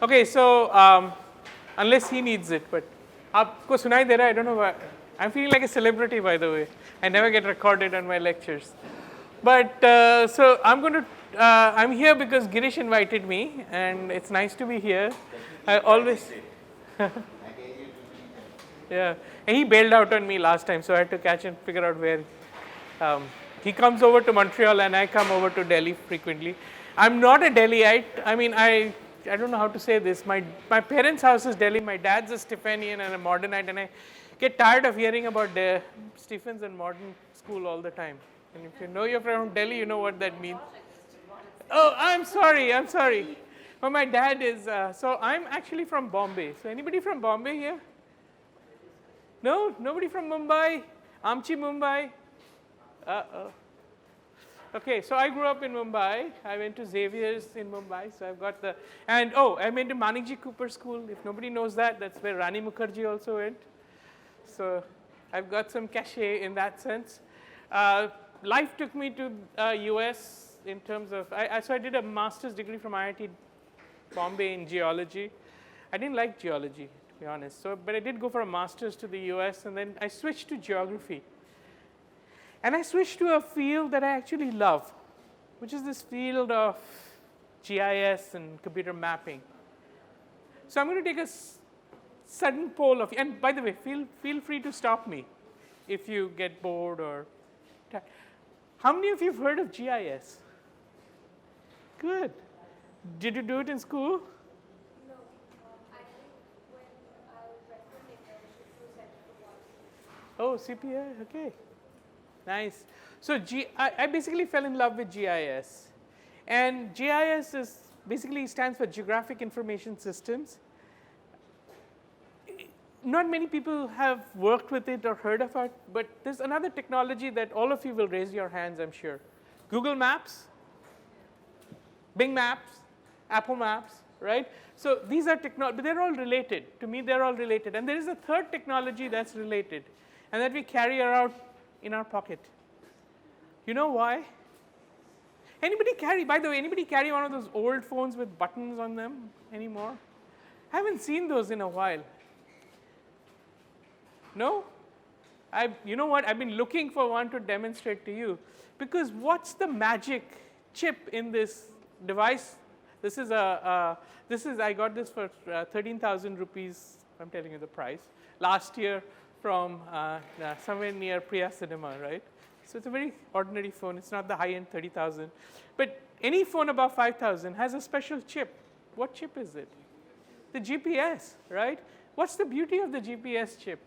Okay, so unless he needs it, but आपको सुनाई दे रहा है? I don't know why. I'm feeling like a celebrity, by the way. I never get recorded on my lectures. But so I'm here because Girish invited me, and it's nice to be here. I always, yeah. And he bailed out on me last time, so I had to catch and figure out where. He comes over to Montreal, and I come over to Delhi frequently. I'm not a Delhiite. I mean, I don't know how to say this. My parents' house is Delhi. My dad's a Stephanian and a modernite, and I get tired of hearing about the Stephens and modern school all the time. And if you know you're from Delhi, you know what that means. Oh, I'm sorry. But my dad is, so I'm actually from Bombay. So anybody from Bombay here? No? Nobody from Mumbai? Amchi, Mumbai? Uh-oh. Okay, so I grew up in Mumbai. I went to Xavier's in Mumbai, so I've got the, and I went to Manikji Cooper School. If nobody knows that, that's where Rani Mukherjee also went. So I've got some cachet in that sense. Life took me to US in terms of, so I did a master's degree from IIT Bombay in geology. I didn't like geology, to be honest. So, but I did go for a master's to the US, and then I switched to geography. And I switched to a field that I actually love, which is this field of GIS and computer mapping. So I'm going to take a sudden poll of, and by the way, feel free to stop me if you get bored or. How many of you have heard of GIS? Good. Did you do it in school? No. I think when I went for an internship to Oh, CPA, okay. Nice. So I basically fell in love with GIS. And GIS is basically stands for Geographic Information Systems. Not many people have worked with it or heard of it, but there's another technology that all of you will raise your hands, I'm sure. Google Maps, Bing Maps, Apple Maps, right? So these are technology, but they're all related. To me, they're all related. And there is a third technology that's related, and that we carry around in our pocket. You know why? By the way, anybody carry one of those old phones with buttons on them anymore? I haven't seen those in a while. No? You know what? I've been looking for one to demonstrate to you. Because what's the magic chip in this device? I got this for 13,000 rupees. I'm telling you the price. Last year from somewhere near Priya Cinema, right? So it's a very ordinary phone. It's not the high-end 30,000. But any phone above 5,000 has a special chip. What chip is it? The GPS, right? What's the beauty of the GPS chip?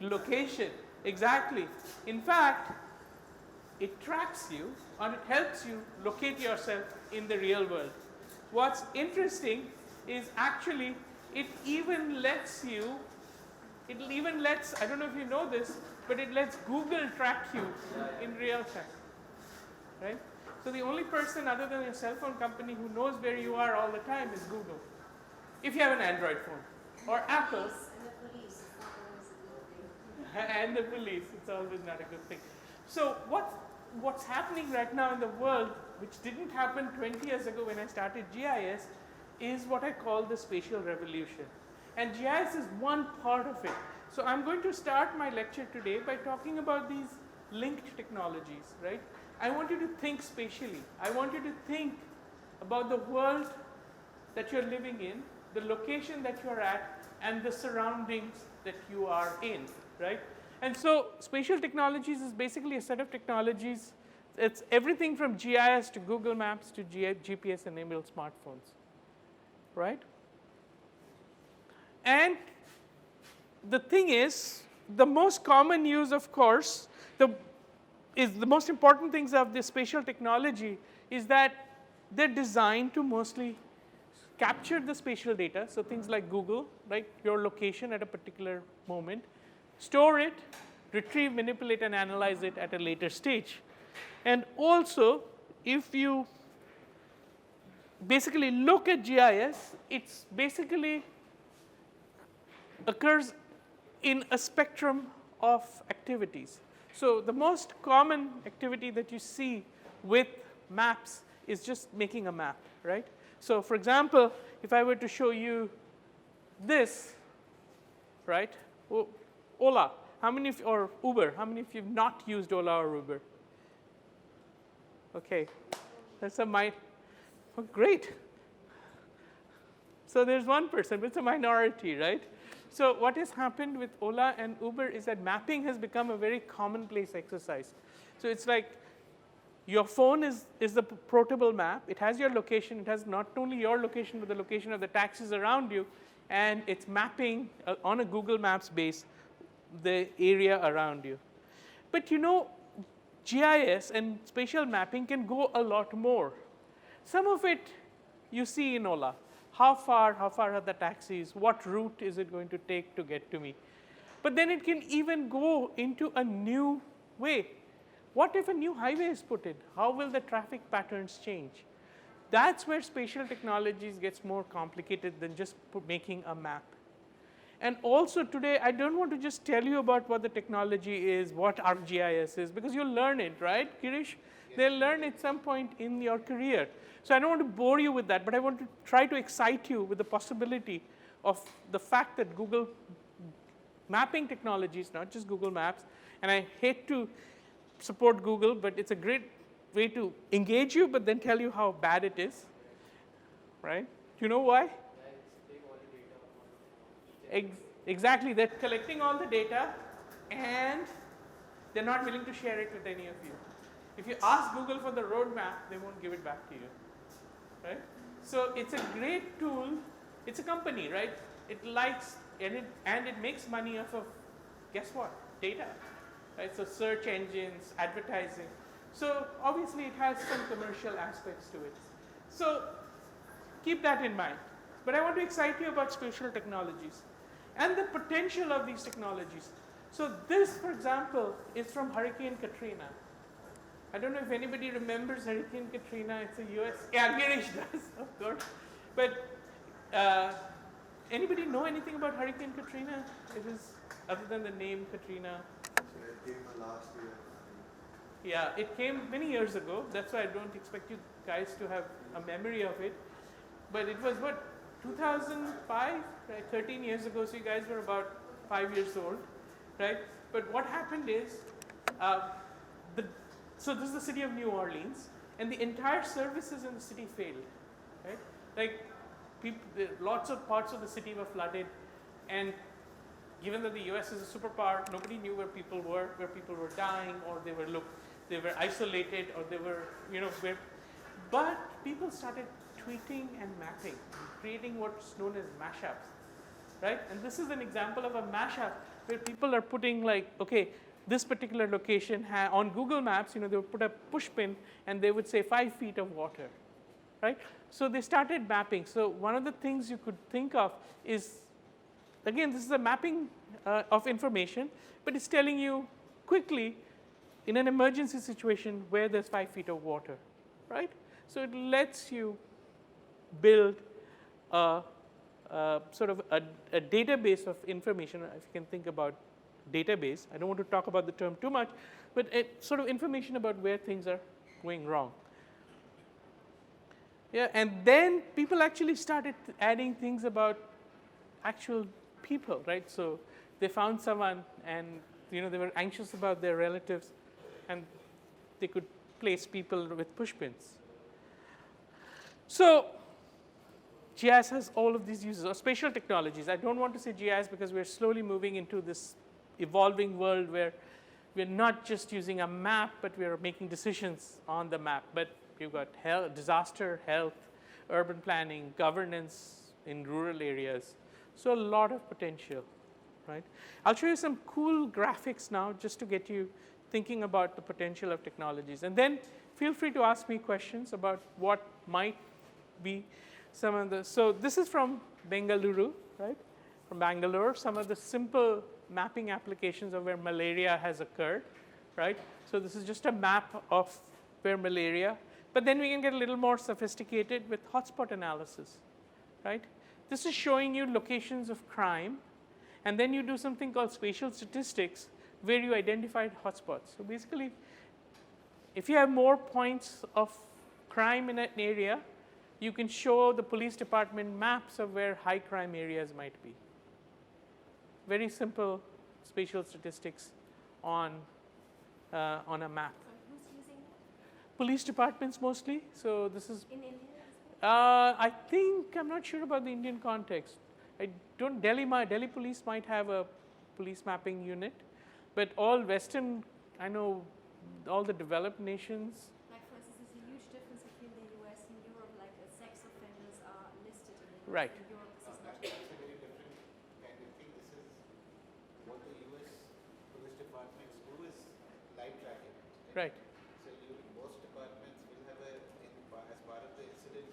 Location, exactly. In fact, it tracks you or it helps you locate yourself in the real world. What's interesting is actually it even lets, I don't know if you know this, but it lets Google track you in real time, right? So the only person other than your cell phone company who knows where you are all the time is Google, if you have an Android phone, or Apple. And the police, it's always not a good thing. So what's happening right now in the world, which didn't happen 20 years ago when I started GIS, is what I call the spatial revolution. And GIS is one part of it. So I'm going to start my lecture today by talking about these linked technologies, right? I want you to think spatially. I want you to think about the world that you're living in, the location that you're at, and the surroundings that you are in, right? And so spatial technologies is basically a set of technologies. It's everything from GIS to Google Maps to GPS-enabled smartphones, right? And the thing is, the most common use, of course, the most important things of this spatial technology is that they're designed to mostly capture the spatial data, so things like Google, right, your location at a particular moment, store it, retrieve, manipulate, and analyze it at a later stage. And also, if you basically look at GIS, it's basically occurs in a spectrum of activities. So the most common activity that you see with maps is just making a map, right? So for example, if I were to show you this, right? Ola, how many of, or Uber, how many of you have not used Ola or Uber? Okay, that's a oh, great. So there's one person, but it's a minority, right? So what has happened with Ola and Uber is that mapping has become a very commonplace exercise. So it's like your phone is the portable map. It has your location. It has not only your location, but the location of the taxis around you. And it's mapping on a Google Maps base the area around you. But you know, GIS and spatial mapping can go a lot more. Some of it you see in Ola. How far are the taxis? What route is it going to take to get to me? But then it can even go into a new way. What if a new highway is put in? How will the traffic patterns change? That's where spatial technologies gets more complicated than just making a map. And also today, I don't want to just tell you about what the technology is, what ArcGIS is, because you'll learn it, right, Girish? They'll learn at some point in your career. So I don't want to bore you with that, but I want to try to excite you with the possibility of the fact that Google mapping technologies, not just Google Maps, and I hate to support Google, but it's a great way to engage you, but then tell you how bad it is, right? Do you know why? Exactly, they're collecting all the data and they're not willing to share it with any of you. If you ask Google for the roadmap, they won't give it back to you, right? So it's a great tool. It's a company, right? It likes, and it makes money off of, guess what? Data, right? So search engines, advertising. So obviously it has some commercial aspects to it. So keep that in mind. But I want to excite you about spatial technologies and the potential of these technologies. So this, for example, is from Hurricane Katrina. I don't know if anybody remembers Hurricane Katrina. It's a US, yeah, Girish does, of course. But anybody know anything about Hurricane Katrina? It is, other than the name Katrina. So it came last year. Yeah, it came many years ago. That's why I don't expect you guys to have a memory of it. But it was what, 2005, right? 13 years ago, so you guys were about 5 years old, right? But what happened is, so this is the city of New Orleans, and the entire services in the city failed, right? Like, lots of parts of the city were flooded, and given that the US is a superpower, nobody knew where people were dying, or they were isolated, or they were, but people started tweeting and mapping, creating what's known as mashups, right? And this is an example of a mashup where people are putting like, okay, this particular location on Google Maps, they would put a push pin and they would say 5 feet of water, right? So they started mapping. So one of the things you could think of is, again, this is a mapping of information, but it's telling you quickly in an emergency situation where there's 5 feet of water, right? So it lets you build sort of a database of information, if you can think about database. I don't want to talk about the term too much, but sort of information about where things are going wrong. Yeah, and then people actually started adding things about actual people, right? So they found someone and they were anxious about their relatives and they could place people with push pins. So GIS has all of these uses, or spatial technologies. I don't want to say GIS because we're slowly moving into this evolving world where we're not just using a map, but we're making decisions on the map. But you've got health, disaster, health, urban planning, governance in rural areas. So a lot of potential, right? I'll show you some cool graphics now just to get you thinking about the potential of technologies. And then feel free to ask me questions about what might be some of the, so this is from Bengaluru, right? From Bangalore, some of the simple mapping applications of where malaria has occurred, right? So this is just a map of where malaria, but then we can get a little more sophisticated with hotspot analysis, right? This is showing you locations of crime, and then you do something called spatial statistics where you identify hotspots. So basically, if you have more points of crime in an area, you can show the police department maps of where high crime areas might be. Very simple spatial statistics on a map. So who's using that? Police departments mostly. So this is. In India as well? I think I'm not sure about the Indian context. I don't. Delhi police might have a police mapping unit, but all Western, I know, all the developed nations. Like for instance, there's a huge difference between the US and Europe, like sex offenders are listed in the US. Right. In Europe, this is not. That's a very different kind of thing. This is what the US police departments do is live tracking. Right. So most departments will have as part of the incident,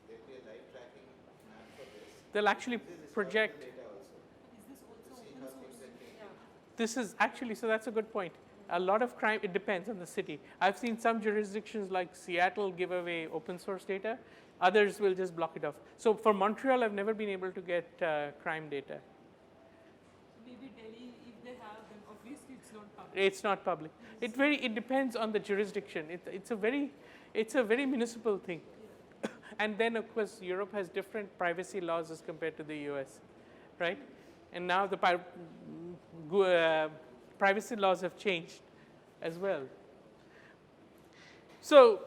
there'll be a live tracking map for this. They'll actually This is project. data also. Is this To also see open how source? things are changing. Yeah. This is actually, so that's a good point. A lot of crime, it depends on the city. I've seen some jurisdictions like Seattle give away open source data. Others will just block it off. So for Montreal, I've never been able to get crime data. Maybe Delhi, if they have, then obviously it's not public. It's not public. It depends on the jurisdiction. It's a very municipal thing. And then of course Europe has different privacy laws as compared to the US, right? And now the privacy laws have changed as well. So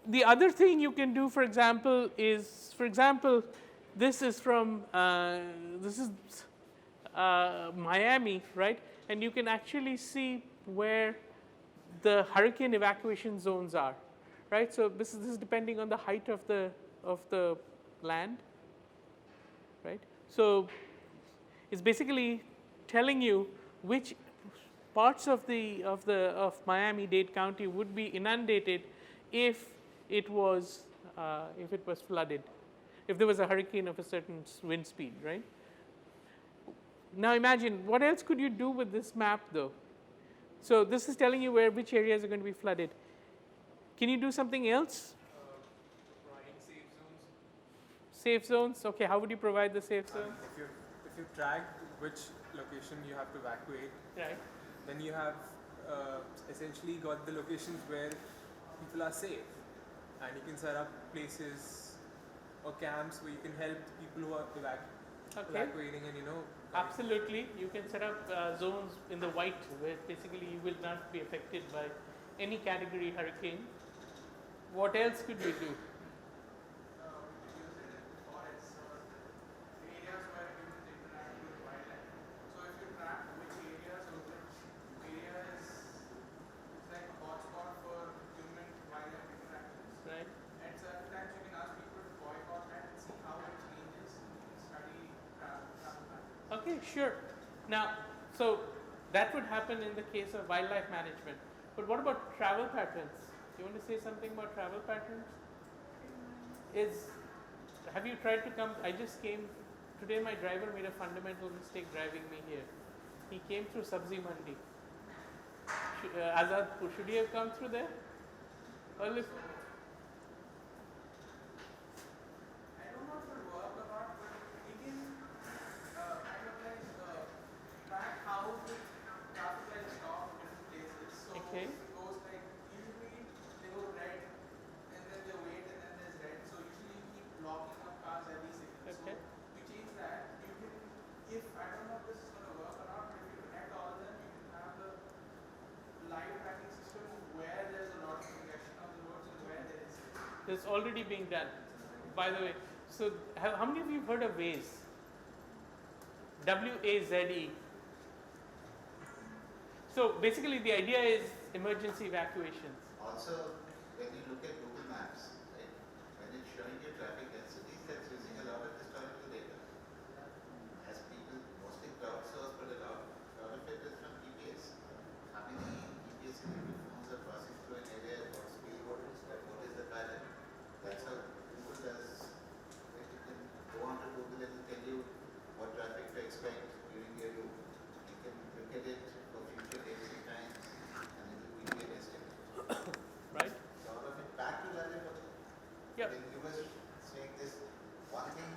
the other thing you can do, for example, is, this is from Miami, right? And you can actually see where the hurricane evacuation zones are, right? So this is depending on the height of the land, right? So it's basically telling you which parts of Miami-Dade County would be inundated if it was flooded, if there was a hurricane of a certain wind speed, right? Now imagine, what else could you do with this map though? So this is telling you which areas are going to be flooded. Can you do something else? Providing safe zones. Safe zones, okay, how would you provide the safe zones? If you track which location you have to evacuate, Right. then you have essentially got the locations where people are safe, and you can set up places or camps where you can help the people who are evacuating, and Absolutely, you can set up zones in the white where basically you will not be affected by any category hurricane. What else could we do? Forests or areas where humans interact with wildlife. So if you track which areas or which area is like a hotspot for human wildlife interactions, Right. at certain times you can ask people to boycott that and see how it changes, study travel patterns. Okay, sure. Now, so that would happen in the case of wildlife management. But what about travel patterns? You want to say something about travel patterns? Have you tried to come? I just came today. My driver made a fundamental mistake driving me here. He came through Sabzi Mandi. Azad, should he have come through there? Well, if, I don't know if it will work or not, but we can kind of like track how the traffic lights stop in different places. So Okay. it goes like usually they go red and then they wait and then there's red. So usually you keep blocking up cars every second. Okay. So we change that. You can, if I don't know if this is going to work or not, but if you connect all of them, you can have the live tracking system where there's a lot of congestion on the roads and where there is. it's already being done. By the way, so how many of you have heard of WAZE? WAZE. So basically the idea is emergency evacuations. Also, when you look at Google Maps, right, when it's showing you traffic densities, that's using a lot of historical data. As people, mostly crowdsourced, but a lot of it is from GPS. How many GPS enabled phones are passing through an area, what speed, what is the pattern? That's how Google does. Right? You can go on to Google and it'll tell you what traffic to expect during your route. You can look at it for future dates and times, and it will give you an estimate. Right? So all of it back to that. Yep. When you were saying this, one thing,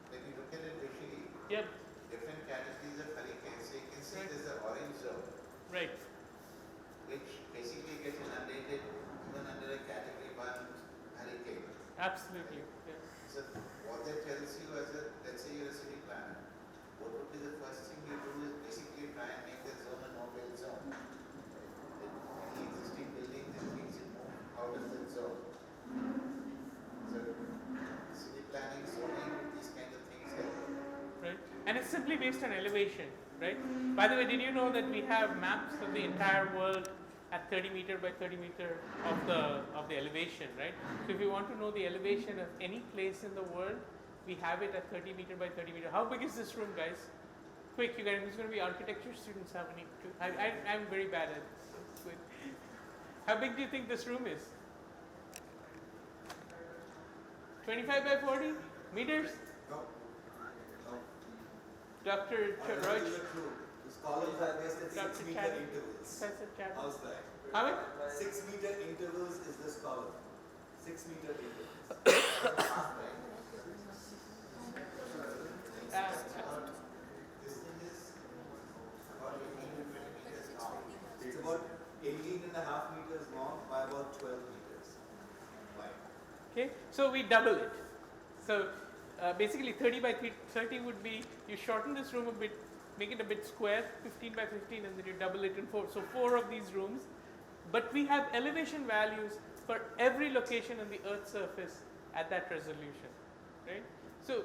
when you look at it visually, Yep. different categories of hurricanes, so you can see Right. there's an orange zone, Right. which basically gets inundated even under a category 1 Absolutely. Yeah. So what that tells you as a, let's say you're a city planner, what would be the first thing you do is basically try and make that zone a no-build zone. Right? Any existing buildings and things you move out of that zone. So city planning, zoning, these kind of things help. Right? And it's simply based on elevation, right? By the way, did you know that we have maps of the entire world at 30 meter by 30 meter of the elevation, right? So if you want to know the elevation of any place in the world, we have it at 30 meter by 30 meter. How big is this room, guys? Quick, you guys, who's going to be architecture students? How many? I'm very bad at this. Quick. How big do you think this room is? 25 by 40 meters? No. No. Dr. Roach? These columns are based at 6 Dr. meter Chadwick. intervals. Professor Chadwick. How's that? How many? 6 meter intervals is this column. 6 meter intervals. This thing is about 18 to 20 meters long. It's about 18 and a half meters long by about 12 meters wide. Okay, so we double it. So basically 30 by 30 would be, you shorten this room a bit, make it a bit square, 15 by 15, and then you double it in 4. So 4 of these rooms. But we have elevation values for every location on the Earth's surface at that resolution, right? So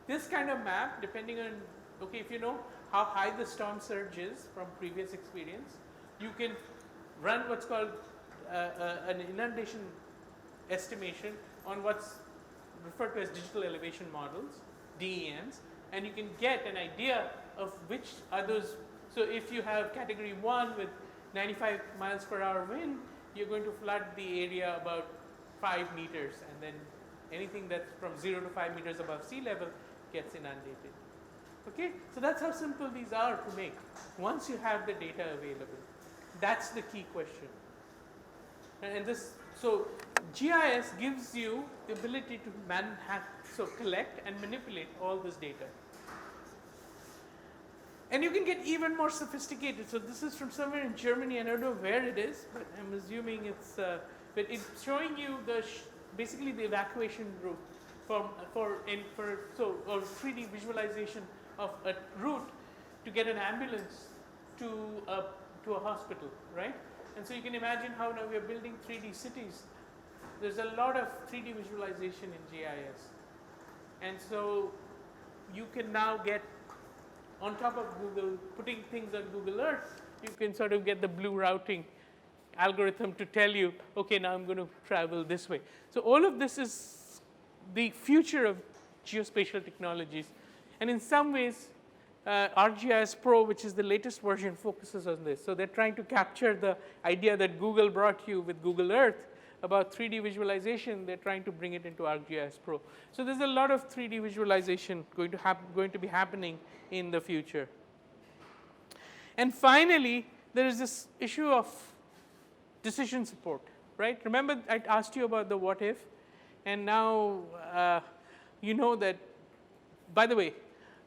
this kind of map, depending on, okay, if you know how high the storm surge is from previous experience, you can run what's called an inundation estimation on what's referred to as digital elevation models, DEMs, and you can get an idea of which are those. So if you have category 1 with 95 miles per hour wind, you're going to flood the area about 5 meters, and then anything that's from 0 to 5 meters above sea level gets inundated. Okay, so that's how simple these are to make once you have the data available. That's the key question. And this, so GIS gives you the ability to collect and manipulate all this data. And you can get even more sophisticated. So this is from somewhere in Germany. I don't know where it is, but I'm assuming it's. But it's showing you basically the evacuation route or 3D visualization of a route to get an ambulance to a hospital, right? And so you can imagine how now we are building 3D cities. There's a lot of 3D visualization in GIS, and so you can now get, on top of Google, putting things on Google Earth, you can sort of get the blue routing algorithm to tell you, okay, now I'm going to travel this way. So all of this is the future of geospatial technologies. And in some ways, ArcGIS Pro, which is the latest version, focuses on this. So they're trying to capture the idea that Google brought you with Google Earth about 3D visualization. They're trying to bring it into ArcGIS Pro. So there's a lot of 3D visualization going to be happening in the future. And finally, there is this issue of decision support, right? Remember I asked you about the what if, and now you know that, by the way,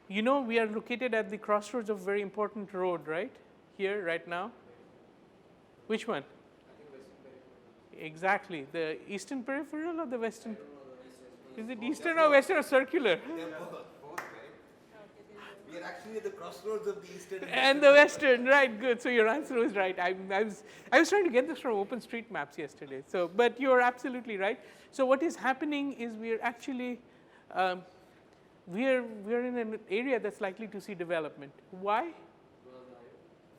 you know we are located at the crossroads of a very important road, right? Here, right now. Which one? Exactly. The eastern peripheral or the western? Is it eastern or western or circular? They're both, right? We are actually at the crossroads of the eastern And the western, right? Good. So your answer was right. I was trying to get this from OpenStreetMaps yesterday. So, but you are absolutely right. So what is happening is we are actually we are in an area that's likely to see development. Why?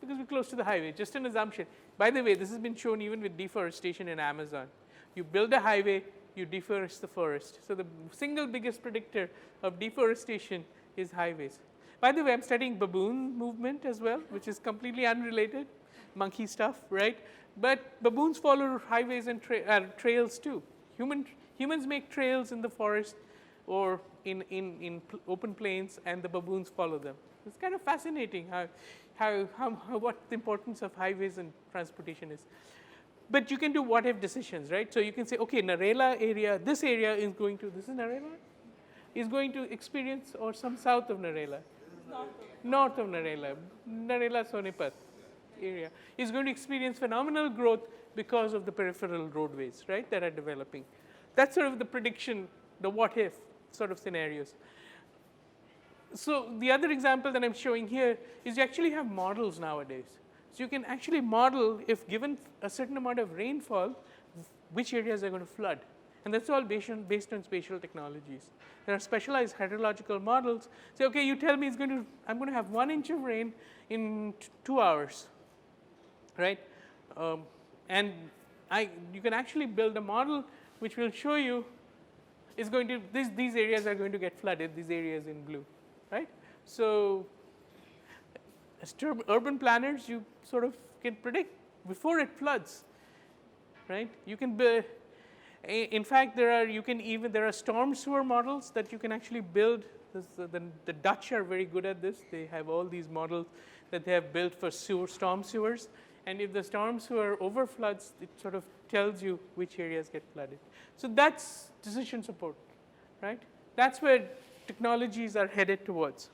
Because we're close to the highway. Just an assumption. By the way, this has been shown even with deforestation in Amazon. You build a highway, you deforest the forest. So the single biggest predictor of deforestation is highways. By the way, I'm studying baboon movement as well, which is completely unrelated, monkey stuff, right? But baboons follow highways and trails too. Humans make trails in the forest or in open plains, and the baboons follow them. It's kind of fascinating what the importance of highways and transportation is. But you can do what if decisions, right? So you can say, okay, Narela area, this area is going to, this is Narela? Is going to experience, or some south of Narela? North of Narela, Narela Sonipat area is going to experience phenomenal growth because of the peripheral roadways, right, that are developing. that's sort of the prediction, the what if sort of scenarios. So the other example that I'm showing here is you actually have models nowadays. So you can actually model, if given a certain amount of rainfall, which areas are going to flood. And that's all based on spatial technologies. There are specialized hydrological models. Say, okay, you tell me I'm going to have 1 inch of rain in 2 hours, right? And you can actually build a model which will show you these areas are going to get flooded, these areas in blue, right? So as urban planners, you sort of can predict before it floods, right? You can build. In fact, there are storm sewer models that you can actually build. The Dutch are very good at this. They have all these models that they have built for storm sewers. And if the storm sewer overfloods, it sort of tells you which areas get flooded. So that's decision support, right? That's where technologies are headed towards.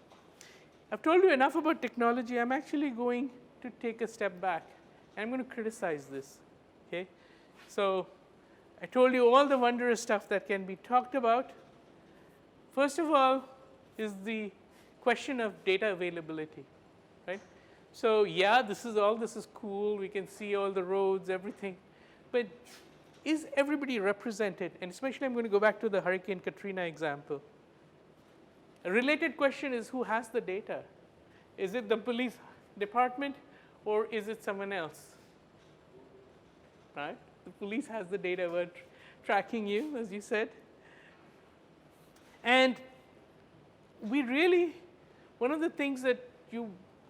I've told you enough about technology. I'm actually going to take a step back. And I'm going to criticize this, okay? So I told you all the wondrous stuff that can be talked about. First of all is the question of data availability, right? So yeah, this is cool. We can see all the roads, everything. But is everybody represented? And especially I'm going to go back to the Hurricane Katrina example. A related question is who has the data? Is it the police department or is it someone else? Right? The police has the data, we're tracking you, as you said. And we really, one of the things that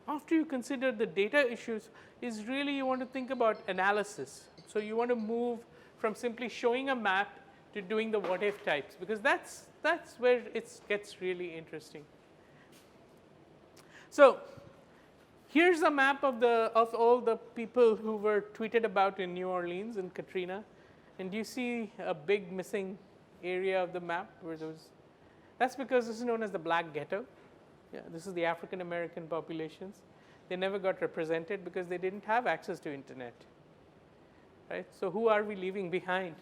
after you consider the data issues, is really you want to think about analysis. So you want to move from simply showing a map to doing the what if types, because that's where it gets really interesting. So here's a map of all the people who were tweeted about in New Orleans in Katrina. And do you see a big missing area of the map where that's because this is known as the Black Ghetto. Yeah, this is the African American populations. They never got represented because they didn't have access to internet. Right? So who are we leaving behind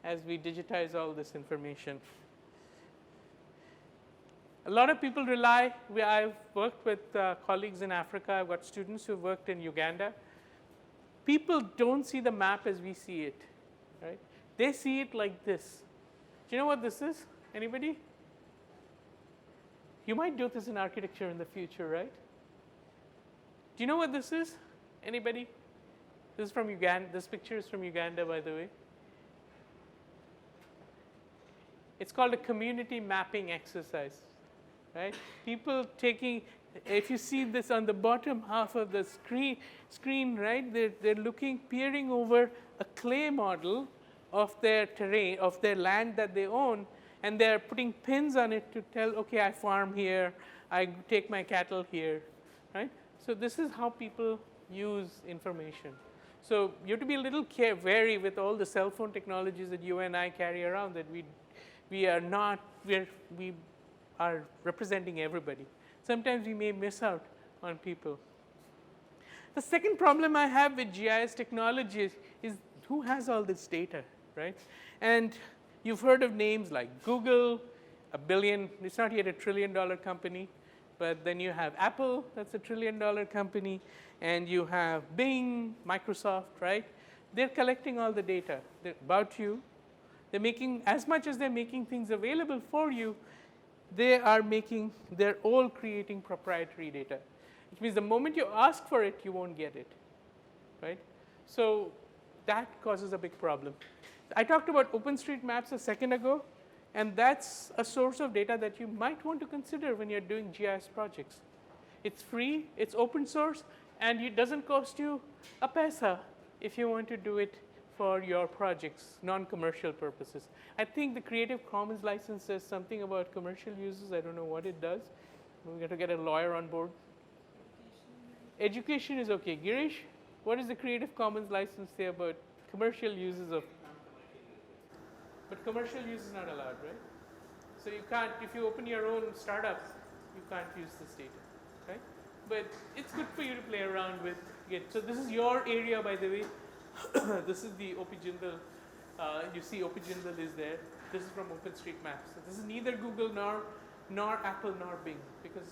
as we digitize all this information? A lot of people I've worked with colleagues in Africa. I've got students who've worked in Uganda. People don't see the map as we see it, right? They see it like this. Do you know what this is? Anybody? You might do this in architecture in the future, right? Do you know what this is? Anybody? This is from Uganda. This picture is from Uganda, by the way. It's called a community mapping exercise, right? People if you see this on the bottom half of the screen, right? They're peering over a clay model of their terrain, of their land that they own, and they're putting pins on it to tell, okay, I farm here, I take my cattle here, right? So this is how people use information. So you have to be a little wary with all the cell phone technologies that you and I carry around, that we are representing everybody. Sometimes we may miss out on people. The second problem I have with GIS technologies is who has all this data, right? And you've heard of names like Google, $1 billion, it's not yet a $1 trillion company, but then you have Apple, that's a $1 trillion company, and you have Bing, Microsoft, right? They're collecting all the data about you. They're making, as much as they're making things available for you, they're all creating proprietary data, which means the moment you ask for it, you won't get it, right? So that causes a big problem. I talked about OpenStreetMaps a second ago, and that's a source of data that you might want to consider when you're doing GIS projects. It's free, it's open source, and it doesn't cost you a paisa if you want to do it for your projects, non-commercial purposes. I think the Creative Commons license says something about commercial uses. I don't know what it does. We've got to get a lawyer on board. Education is okay. Girish, what does the Creative Commons license say about commercial uses of? But commercial use is not allowed, right? So you can't, if you open your own startup, you can't use this data, right? But it's good for you to play around with it. So this is your area, by the way. This is the OP Jindal You see Jindal is there. This is from OpenStreetMap. So this is neither Google nor Apple nor Bing, because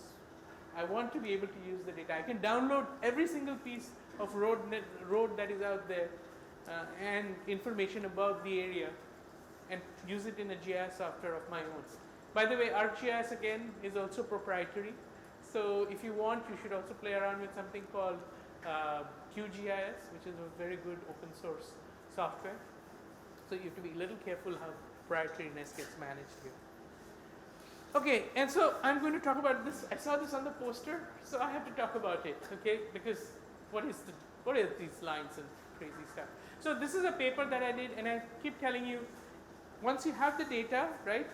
I want to be able to use the data. I can download every single piece of road that is out there and information about the area and use it in a GIS software of my own. By the way, ArcGIS again is also proprietary. So if you want, you should also play around with something called QGIS, which is a very good open source software. So you have to be a little careful how proprietariness gets managed here. Okay, and so I'm going to talk about this. I saw this on the poster, so I have to talk about it, okay? Because what are these lines and crazy stuff? So this is a paper that I did, and I keep telling you, once you have the data, right,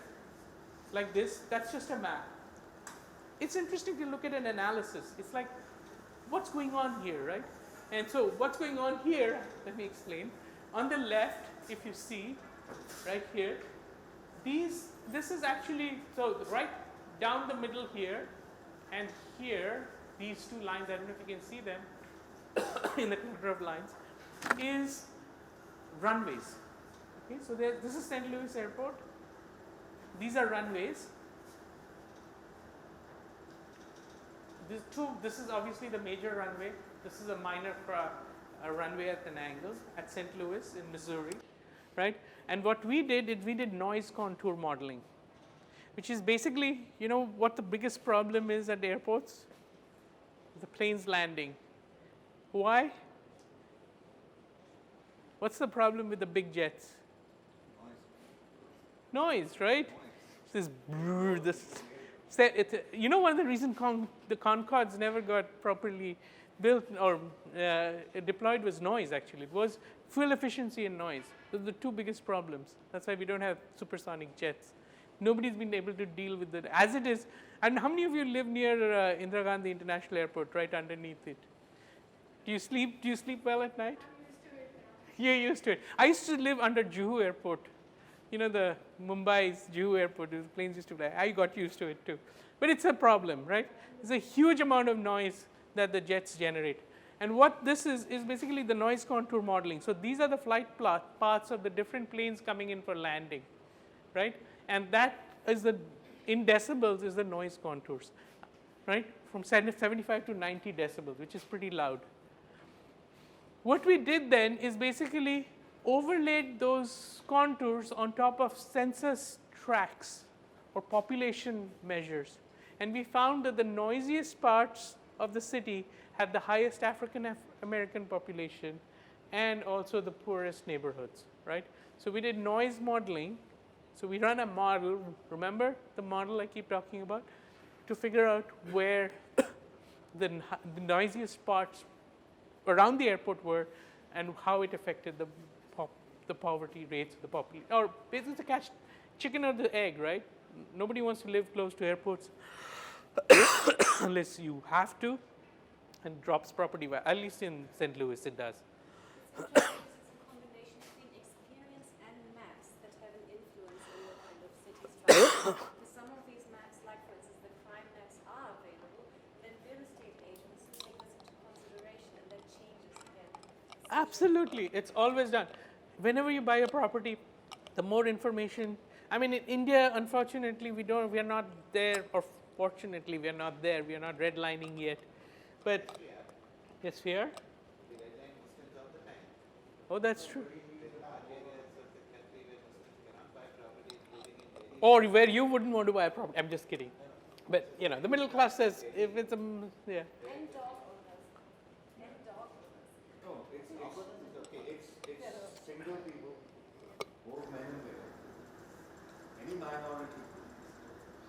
like this, that's just a map. It's interesting to look at an analysis. It's like, what's going on here, right? And so what's going on here, let me explain. On the left, if you see, right here, this is actually, so right down the middle here, and here, these two lines, I don't know if you can see them, in the cluster of lines, is runways. Okay, so this is St. Louis Airport. These are runways. This is obviously the major runway. This is a minor a runway at an angle at St. Louis in Missouri, right? And what we did is we did noise contour modeling, which is basically, you know what the biggest problem is at airports? The planes landing. Why? What's the problem with the big jets? Noise, right? This you know, one of the reasons the Concords never got properly built or deployed was noise, actually. It was fuel efficiency and noise. Those are the two biggest problems. That's why we don't have supersonic jets. Nobody's been able to deal with it as it is. And how many of you live near Indira Gandhi International Airport, right underneath it? Do you sleep well at night? You're used to it. I used to live under Juhu Airport. You know, the Mumbai's Juhu Airport, the planes used to fly. I got used to it too. But it's a problem, right? There's a huge amount of noise that the jets generate. And what this is basically the noise contour modeling. So these are the flight paths of the different planes coming in for landing, right? And that is in decibels is the noise contours, right? From 75 to 90 decibels, which is pretty loud. What we did then is basically overlaid those contours on top of census tracts or population measures. And we found that the noisiest parts of the city had the highest African American population and also the poorest neighborhoods, right? So we did noise modeling. So we run a model, remember the model I keep talking about, to figure out where the noisiest parts around the airport were and how it affected the poverty rates of the population. Or basically it's a catch chicken or the egg, right? Nobody wants to live close to airports unless you have to, and drops property value. At least in St. Louis it does. It's a combination between experience and maps that have an influence on what kind of city structure. Because some of these maps, like for instance the crime maps, are available, then real estate agents take this into consideration, and that changes again. Absolutely, it's always done. Whenever you buy a property, the more information. I mean, in India, unfortunately, we are not there, or fortunately, we are not there. We are not redlining yet. But yes, we are. Oh, that's true. Or where you wouldn't want to buy a property. I'm just kidding. But you know, the middle class says if it's a yeah. And dog owners. And dog owners. No, it's single people, both men and women, any minority group,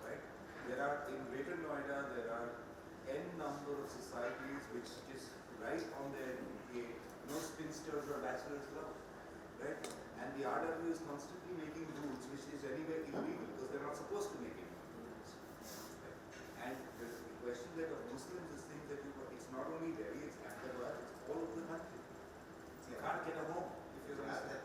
right? There are, in Greater Noida, there are n number of societies which just write on their gate, no spinsters or bachelor's club, right? And the RW is constantly making rules which is anyway illegal because they're not supposed to make any rules. Right? And the question that of Muslims is things that it's not only Delhi, it's Ahmedabad, it's all over the country. You can't get a home if you're a Muslim.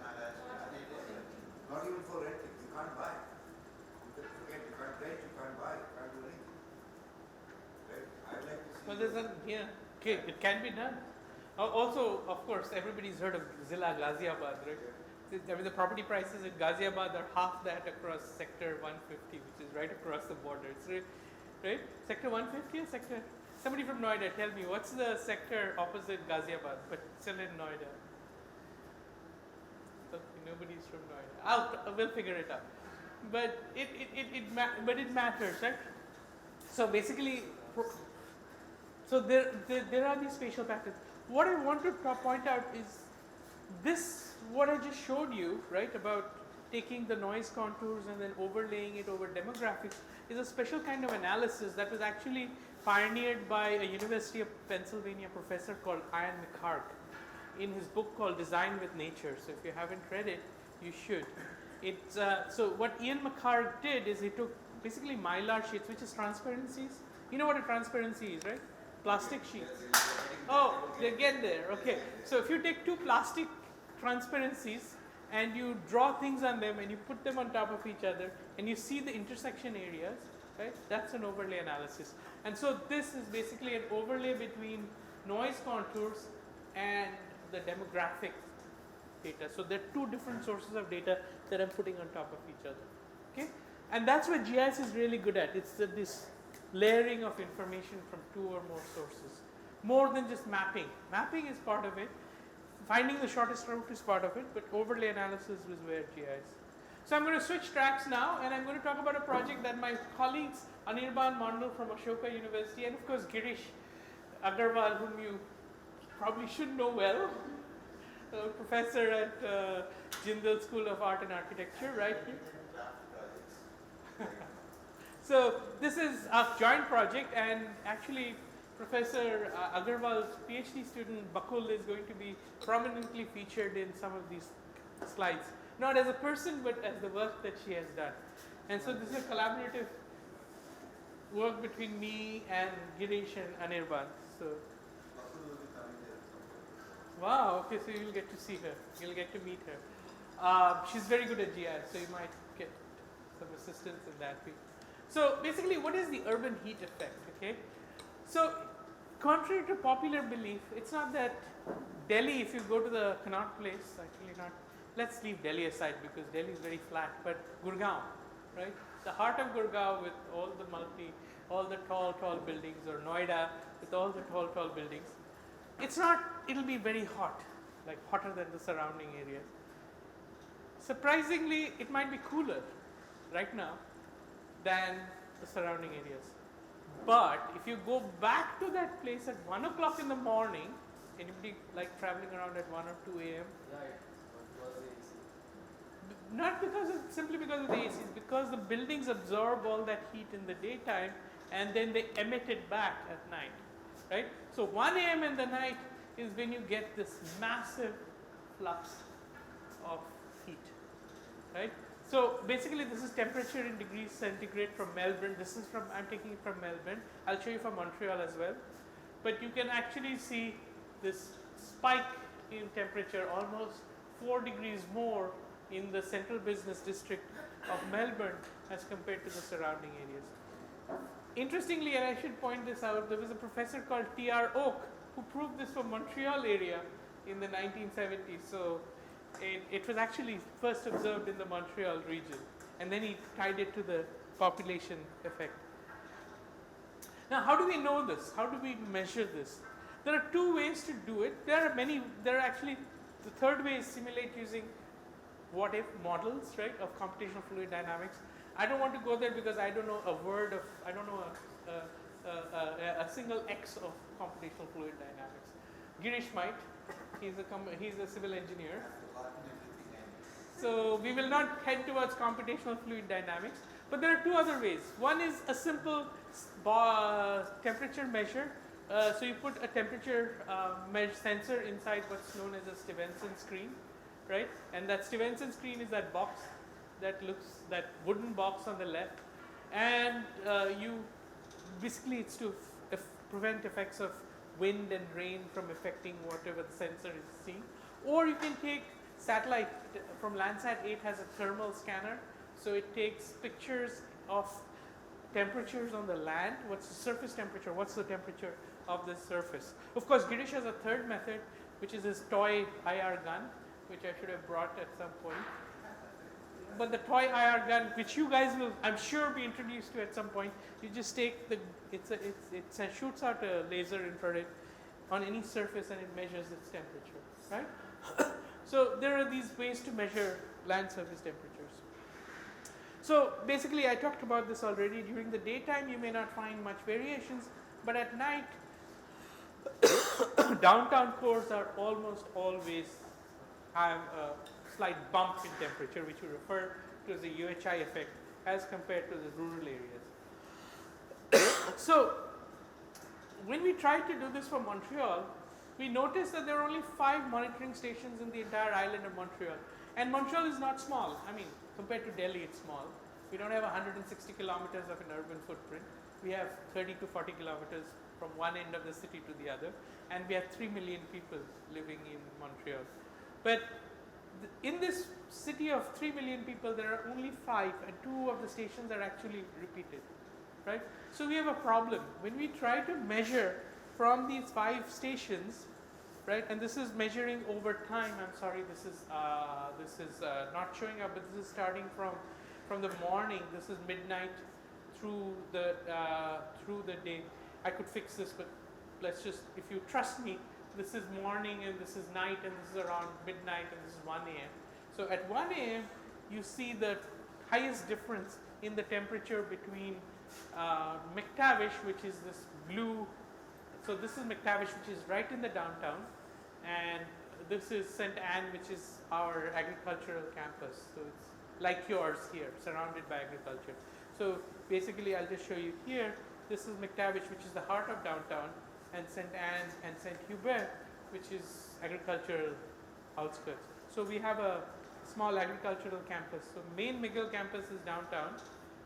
Not even for renting. You can't buy. You can't rent, you can't buy, you can't do anything. Right? I'd like to see. Well, there's okay, it can be done. Also, of course, everybody's heard of Zilla Ghaziabad, right? I mean, the property prices in Ghaziabad are half that across sector 150, which is right across the border. It's right? Sector 150 or sector? Somebody from Noida, tell me, what's the sector opposite Ghaziabad, but still in Noida? Okay, nobody's from Noida. We'll figure it out. But it matters, right? So basically, so there are these spatial patterns. What I want to point out is this, what I just showed you, right, about taking the noise contours and then overlaying it over demographics, is a special kind of analysis that was actually pioneered by a University of Pennsylvania professor called Ian McHarg in his book called Design with Nature. So if you haven't read it, you should. It's so what Ian McHarg did is he took basically mylar sheets, which is transparencies. You know what a transparency is, right? Plastic sheets. Oh, they get there. Okay. So if you take two plastic transparencies and you draw things on them and you put them on top of each other and you see the intersection areas, right? That's an overlay analysis. And so this is basically an overlay between noise contours and the demographic data. So there are two different sources of data that I'm putting on top of each other. Okay? And that's what GIS is really good at. It's this layering of information from two or more sources. More than just mapping. Mapping is part of it. Finding the shortest route is part of it, but overlay analysis was where GIS. So I'm going to switch tracks now, and I'm going to talk about a project that my colleagues Anirban Mandal from Ashoka University, and of course Girish Agarwal, whom you probably should know well, professor at Jindal School of Art and Architecture, right? So this is a joint project, and actually Professor Agarwal's PhD student Bakul is going to be prominently featured in some of these slides. Not as a person, but as the work that she has done. And so this is a collaborative work between me and Girish and Anirban. So, wow, okay, so you'll get to see her. You'll get to meet her. She's very good at GIS, so you might get some assistance in that field. So basically, what is the urban heat effect? Okay, so contrary to popular belief, it's not that Delhi, if you go to the Connaught Place, actually not, let's leave Delhi aside because Delhi is very flat, but Gurgaon, right? The heart of Gurgaon with all the tall buildings, or Noida with all the tall buildings, it's not, it'll be very hot, like hotter than the surrounding areas. Surprisingly, it might be cooler right now than the surrounding areas. But if you go back to that place at 1 o'clock in the morning, anybody like traveling around at 1 or 2 a.m.? Not simply because of the AC, it's because the buildings absorb all that heat in the daytime and then they emit it back at night, right? So 1 a.m. in the night is when you get this massive flux of heat, right? So basically this is temperature in degrees centigrade from Melbourne. This is from, I'm taking it from Melbourne. I'll show you from Montreal as well. But you can actually see this spike in temperature, almost 4 degrees more in the central business district of Melbourne as compared to the surrounding areas. Interestingly, and I should point this out, there was a professor called T.R. Oak who proved this for Montreal area in the 1970s. So it was actually first observed in the Montreal region, and then he tied it to the population effect. Now, how do we know this? How do we measure this? There are two ways to do it. There are actually, the third way is simulate using what if models, right, of computational fluid dynamics. I don't want to go there because I don't know I don't know a single X of computational fluid dynamics. Girish might. He's a civil engineer. So we will not head towards computational fluid dynamics, but there are two other ways. One is a simple temperature measure. So you put a temperature sensor inside what's known as a Stevenson screen, right? And that Stevenson screen is that box that wooden box on the left, and basically it's to prevent effects of wind and rain from affecting whatever the sensor is seeing. Or you can take satellite from Landsat 8 has a thermal scanner, so it takes pictures of temperatures on the land. What's the surface temperature? What's the temperature of this surface? Of course, Girish has a third method, which is his toy IR gun, which I should have brought at some point. But the toy IR gun, which you guys will, I'm sure, be introduced to at some point, you just take the, it shoots out a laser infrared on any surface and it measures its temperature, right? So there are these ways to measure land surface temperatures. So basically, I talked about this already. During the daytime, you may not find much variations, but at night, downtown cores are almost always have a slight bump in temperature, which we refer to as the UHI effect, as compared to the rural areas. So when we tried to do this for Montreal, we noticed that there are only 5 monitoring stations in the entire island of Montreal. And Montreal is not small. I mean, compared to Delhi, it's small. We don't have 160 kilometers of an urban footprint. We have 30 to 40 kilometers from one end of the city to the other. And we have 3 million people living in Montreal. But in this city of 3 million people, there are only 5, and 2 of the stations are actually repeated, right? So we have a problem. When we try to measure from these 5 stations, right, and this is measuring over time. I'm sorry, this is not showing up, but this is starting from the morning. This is midnight through the day. I could fix this, but let's just, if you trust me, this is morning and this is night and this is around midnight and this is 1 a.m. So at 1 a.m. you see the highest difference in the temperature between McTavish, which is this blue. So this is McTavish, which is right in the downtown, and this is St. Anne, which is our agricultural campus. So it's like yours here, surrounded by agriculture. So basically, I'll just show you here. This is McTavish, which is the heart of downtown, and St. Anne and St. Hubert, which is agricultural outskirts. So we have a small agricultural campus. So main McGill campus is downtown,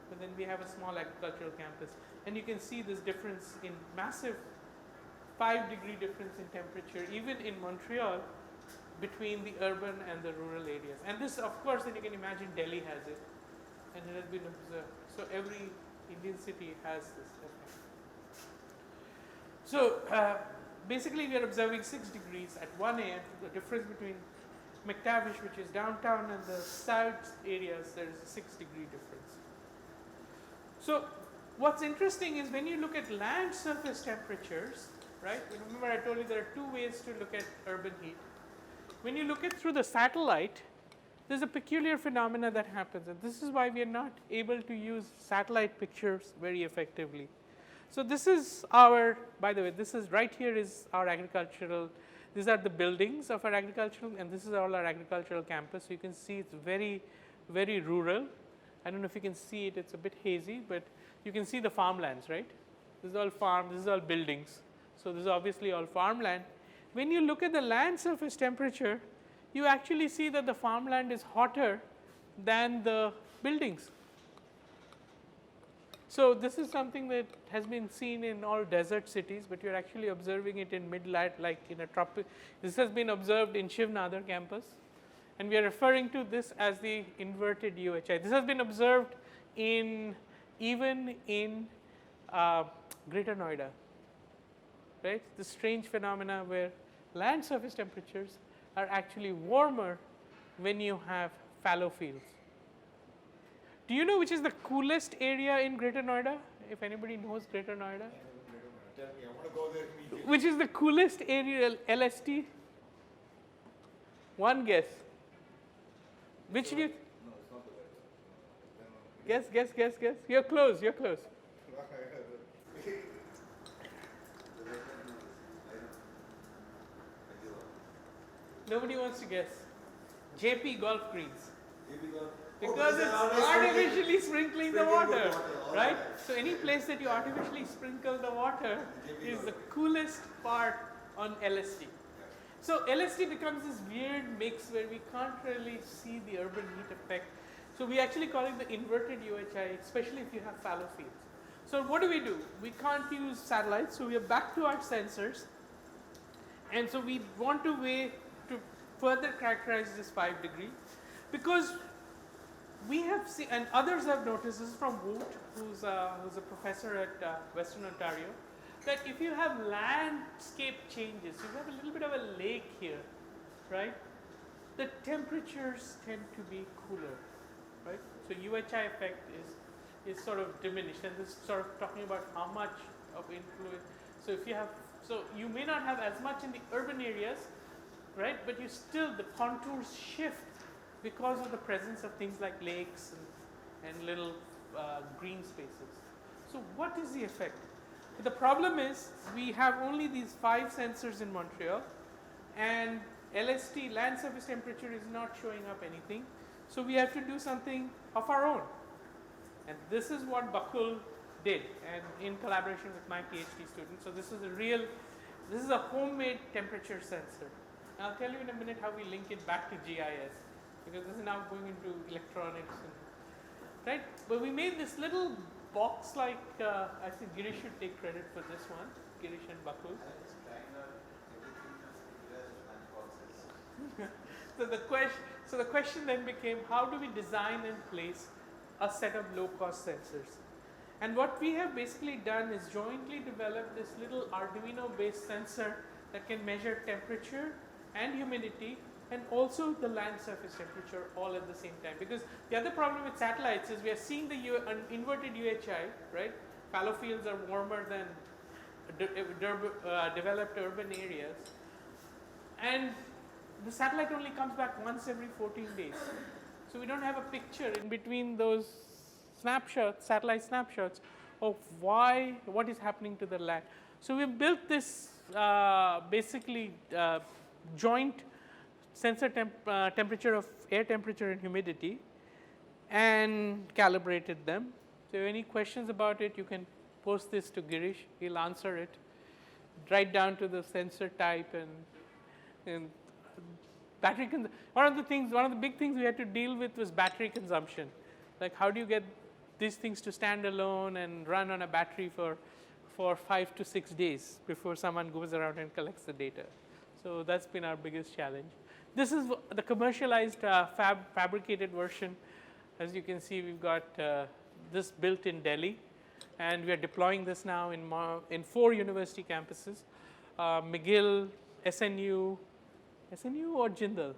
but then we have a small agricultural campus. And you can see this difference in massive 5-degree difference in temperature, even in Montreal, between the urban and the rural areas. And this, of course, then you can imagine Delhi has it, and it has been observed. So every Indian city has this effect. So basically, we are observing 6 degrees at 1 a.m. The difference between McTavish, which is downtown, and the south areas, there is a 6-degree difference. So what's interesting is when you look at land surface temperatures, right? Remember, I told you there are 2 ways to look at urban heat. When you look at through the satellite, there's a peculiar phenomena that happens, and this is why we are not able to use satellite pictures very effectively. So this is our, by the way, this is right here is our agricultural, these are the buildings of our agricultural, and this is all our agricultural campus. So you can see it's very, very rural. I don't know if you can see it, it's a bit hazy, but you can see the farmlands, right? This is all farm, this is all buildings. So this is obviously all farmland. When you look at the land surface temperature, you actually see that the farmland is hotter than the buildings. So this is something that has been seen in all desert cities, but you're actually observing it in mid-lat, like in a tropic. This has been observed in Shiv Nadar campus, and we are referring to this as the inverted UHI. This has been observed even in Greater Noida, right? The strange phenomena where land surface temperatures are actually warmer when you have fallow fields. Do you know which is the coolest area in Greater Noida? If anybody knows Greater Noida? Tell me, I want to go there immediately. Which is the coolest area, LST? One guess. Which do you? No, it's not the weather. Guess. You're close. Nobody wants to guess. JP Golf Greens. Because it's artificially sprinkling the water, right? So any place that you artificially sprinkle the water is the coolest part on LSD. So LSD becomes this weird mix where we can't really see the urban heat effect. So we actually call it the inverted UHI, especially if you have fallow fields. So what do? We can't use satellites, so we are back to our sensors. And so we want a way to further characterize this 5 degree, because we have seen, and others have noticed, this is from Woot, who's a professor at Western Ontario, that if you have landscape changes, you have a little bit of a lake here, right? the temperatures tend to be cooler, right? So UHI effect is sort of diminished, and this is sort of talking about how much of influence. So if you have, so you may not have as much in the urban areas, right? But you still, the contours shift because of the presence of things like lakes and little green spaces. So what is the effect? The problem is we have only these 5 sensors in Montreal, and LST, land surface temperature, is not showing up anything. So we have to do something of our own. And this is what Bakul did, and in collaboration with my PhD students. So this is a homemade temperature sensor. And I'll tell you in a minute how we link it back to GIS, because this is now going into electronics, right? But we made this little box like, I think Girish should take credit for this one, Girish and Bakul. So the question then became, how do we design and place a set of low-cost sensors? And what we have basically done is jointly developed this little Arduino-based sensor that can measure temperature and humidity and also the land surface temperature all at the same time. Because the other problem with satellites is we are seeing the inverted UHI, right? Fallow fields are warmer than developed urban areas. And the satellite only comes back once every 14 days. So we don't have a picture in between those snapshots, satellite snapshots, of what is happening to the land. So we've built this basically joint sensor temperature of air temperature and humidity and calibrated them. So if any questions about it, you can post this to Girish, he'll answer it right down to the sensor type and battery one of the big things we had to deal with was battery consumption. Like, how do you get these things to stand alone and run on a battery for 5 to 6 days before someone goes around and collects the data? So that's been our biggest challenge. This is the commercialized fabricated version. As you can see, we've got this built in Delhi, and we are deploying this now in 4 university campuses, McGill, SNU or Jindal?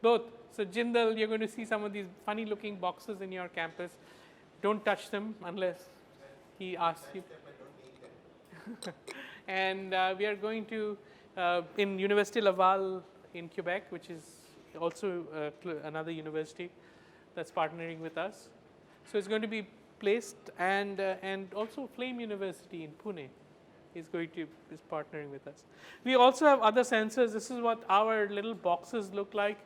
Both. So Jindal, you're going to see some of these funny looking boxes in your campus. Don't touch them unless he asks you. And we are going to, in Université Laval in Quebec, which is also another university that's partnering with us. So it's going to be placed, and also Flame University in Pune is partnering with us. We also have other sensors. This is what our little boxes look like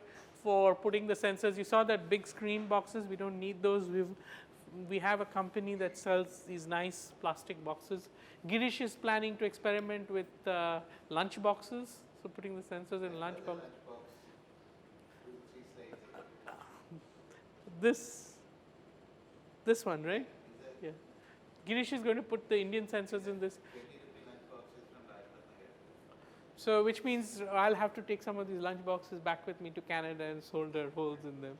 for putting the sensors. You saw that big screen boxes. We don't need those. We have a company that sells these nice plastic boxes. Girish is planning to experiment with lunch boxes, so putting the sensors in lunch boxes. This one, right? Yeah. Girish is going to put the Indian sensors in this. So which means I'll have to take some of these lunch boxes back with me to Canada and solder holes in them.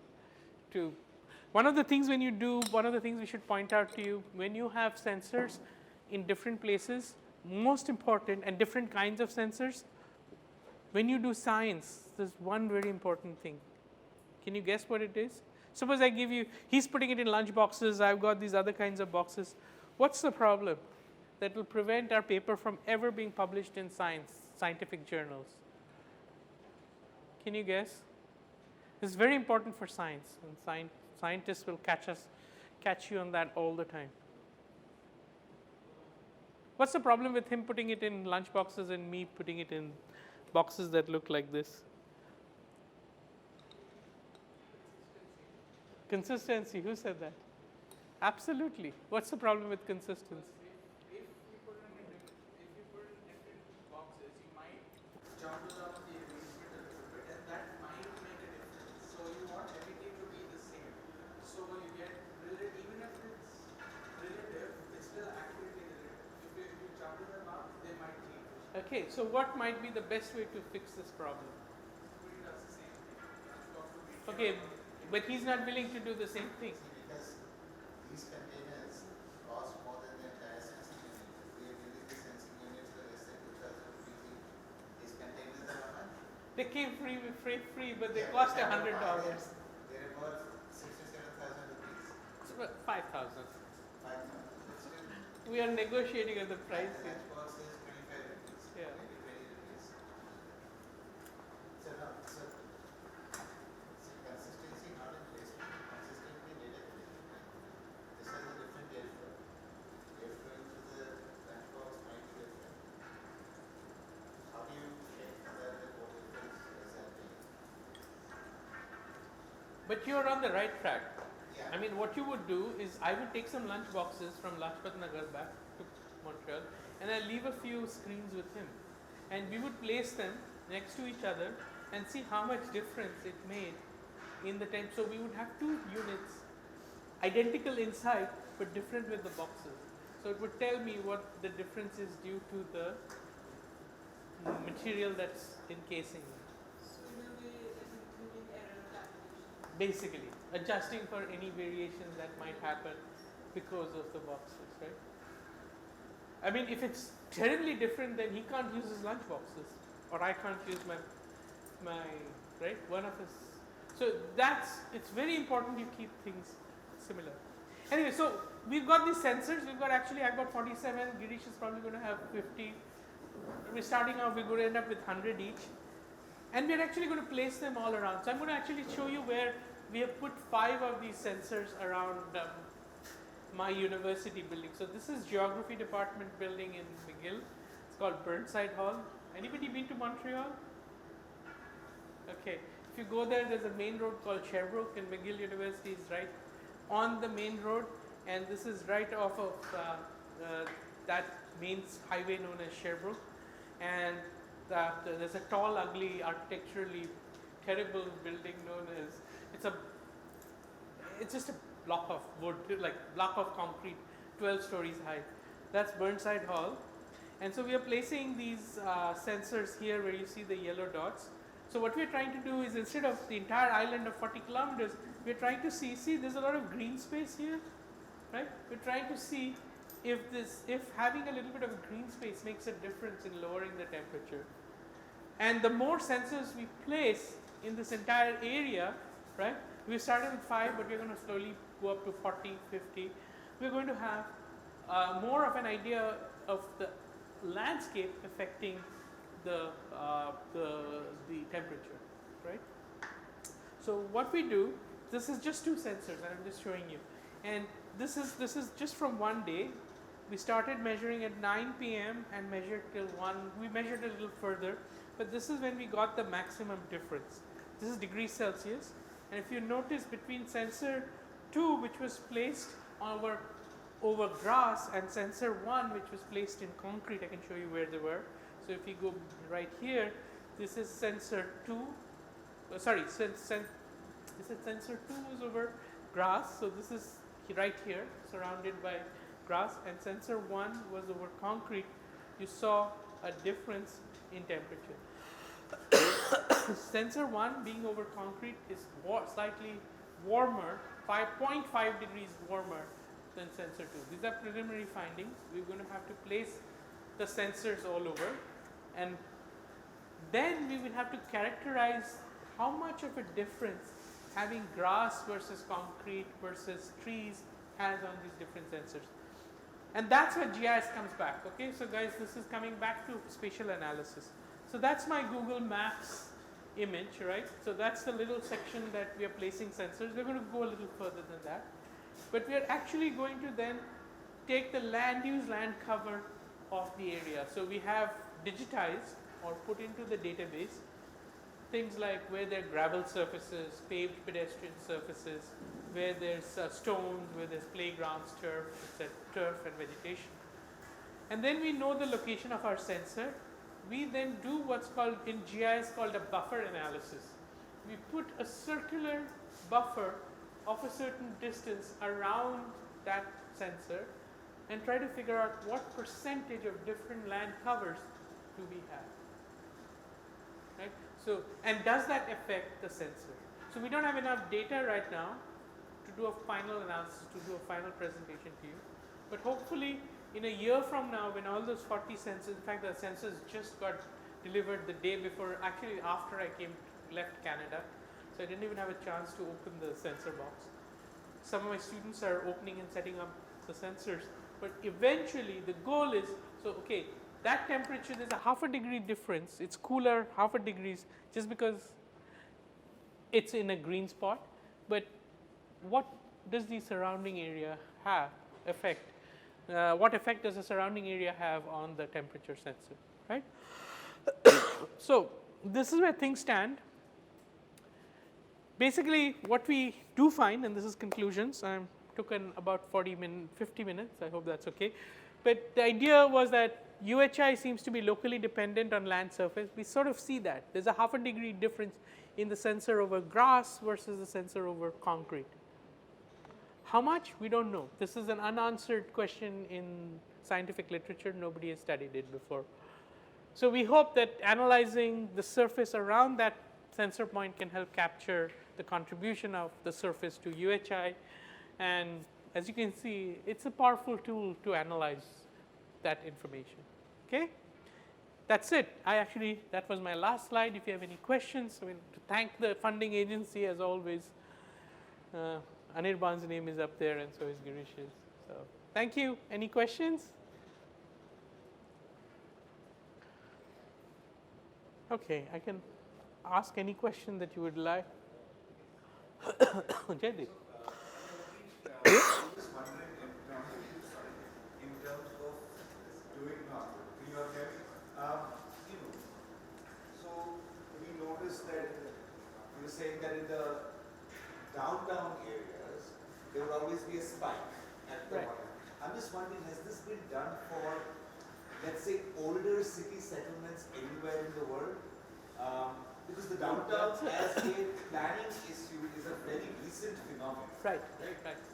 One of the things we should point out to you, when you have sensors in different places, most important, and different kinds of sensors, when you do science, there's one very important thing. Can you guess what it is? Suppose I give you, he's putting it in lunch boxes, I've got these other kinds of boxes. What's the problem that will prevent our paper from ever being published in scientific journals? Can you guess? It's very important for science, and scientists will catch you on that all the time. What's the problem with him putting it in lunch boxes and me putting it in boxes that look like this? Consistency. Who said that? Absolutely. What's the problem with consistency? If you put it in different boxes, you might jumble up the arrangement a little bit, and that might make a difference. So you want everything to be the same. So you get even if it's relative, it's still accurately relative. If you jumble them up, they might change. Okay, so what might be the best way to fix this problem? Everybody does the same thing. Okay, but he's not willing to do the same thing. Because these containers cost more than the entire sensing unit. We are building the sensing units for less than 2,000 rupees. These containers are how much? They came free, but they cost $100. They're about 67,000 rupees. It's about 5,000. 5,000. But still, We are negotiating at the price the here. lunchbox is 25 rupees. Yeah. Maybe 20 rupees. So now, so consistency not in placement, consistently data collection. Right? This has a different airflow. Airflow into the lunchbox might be different. How do you check that what difference is that being? But you're on the right track. Yeah. I mean, what you would do is I would take some lunch boxes from Lajpat Nagar back to Montreal, and I leave a few screens with him, and we would place them next to each other and see how much difference it made in the time. So we would have two units, identical inside but different with the boxes. So it would tell me what the difference is due to the material that's encasing it. So in a way, like including error calculation. Basically, adjusting for any variations that might happen because of the boxes, right? I mean, if it's terribly different, then he can't use his lunch boxes, or I can't use my right, one of his. So it's very important you keep things similar. Anyway, so we've got these sensors. I've got 47. Girish is probably going to have 50. We're starting out. We're going to end up with 100 each, and we're actually going to place them all around. So I'm going to actually show you where we have put 5 of these sensors around my university building. So this is Geography Department building in McGill. It's called Burnside Hall. Anybody been to Montreal? Okay. If you go there, there's a main road called Sherbrooke, and McGill University is right on the main road, and this is right off of that main highway known as Sherbrooke. And there's a tall, ugly, architecturally terrible building known as it's just a block of wood, like block of concrete, 12 stories high. That's Burnside Hall. And so we are placing these sensors here where you see the yellow dots. So what we're trying to do is, instead of the entire island of 40 kilometers, we're trying to see there's a lot of green space here, right? We're trying to see if having a little bit of green space makes a difference in lowering the temperature. And the more sensors we place in this entire area, right? We started with 5, but we're going to slowly go up to 40, 50. We're going to have more of an idea of the landscape affecting the temperature, right? So what we do, this is just 2 sensors, and I'm just showing you. And this is just from one day. We started measuring at 9 p.m. and measured till 1. We measured a little further, but this is when we got the maximum difference. This is degrees Celsius. And if you notice, between sensor 2, which was placed over grass, and sensor 1, which was placed in concrete, I can show you where they were. So if you go right here, this is sensor 2. Sensor 2 was over grass. So this is right here, surrounded by grass, and sensor 1 was over concrete. You saw a difference in temperature. Sensor 1 being over concrete is slightly warmer, 5.5 degrees warmer than sensor 2. These are preliminary findings. We're going to have to place the sensors all over, and then we will have to characterize how much of a difference having grass versus concrete versus trees has on these different sensors. And that's where GIS comes back. Okay, so guys, this is coming back to spatial analysis. So that's my Google Maps image, right? So that's the little section that we are placing sensors. We're going to go a little further than that. But we are actually going to then take the land use, land cover of the area. So we have digitized or put into the database things like where there are gravel surfaces, paved pedestrian surfaces, where there's stones, where there's playgrounds, turf and vegetation. And then we know the location of our sensor. We then do what's called in GIS called a buffer analysis. We put a circular buffer of a certain distance around that sensor and try to figure out what percentage of different land covers do we have. Right? So, and does that affect the sensor? So we don't have enough data right now to do a final analysis, to do a final presentation to you. But hopefully in a year from now, when all those 40 sensors, in fact the sensors just got delivered the day before, actually after I left Canada. So I didn't even have a chance to open the sensor box. Some of my students are opening and setting up the sensors, but eventually the goal is, so okay, that temperature, there's a half a degree difference. It's cooler half a degrees just because it's in a green spot, but what does the surrounding area have effect? What effect does the surrounding area have on the temperature sensor, right? So this is where things stand. Basically, what we do find, and this is conclusions, took about 50 minutes, I hope that's okay. But the idea was that UHI seems to be locally dependent on land surface. We sort of see that. There's a half a degree difference in the sensor over grass versus the sensor over concrete. How much? We don't know. This is an unanswered question in scientific literature. Nobody has studied it before. So we hope that analyzing the surface around that sensor point can help capture the contribution of the surface to UHI. And as you can see, it's a powerful tool to analyze that information. Okay? That's it. That was my last slide. If you have any questions, I mean, to thank the funding agency as always. Anirban's name is up there, and so is Girish's. So thank you. Any questions? Okay, I can ask any question that you would like. Jaideep. I'm just wondering in terms of doing can you all hear me? So we noticed that you were saying that in the downtown areas there will always be a spike at the Right. bottom. I'm just wondering, has this been done for, let's say, older city settlements anywhere in the world? Because the downtown as a planning issue is a very recent phenomenon. Right.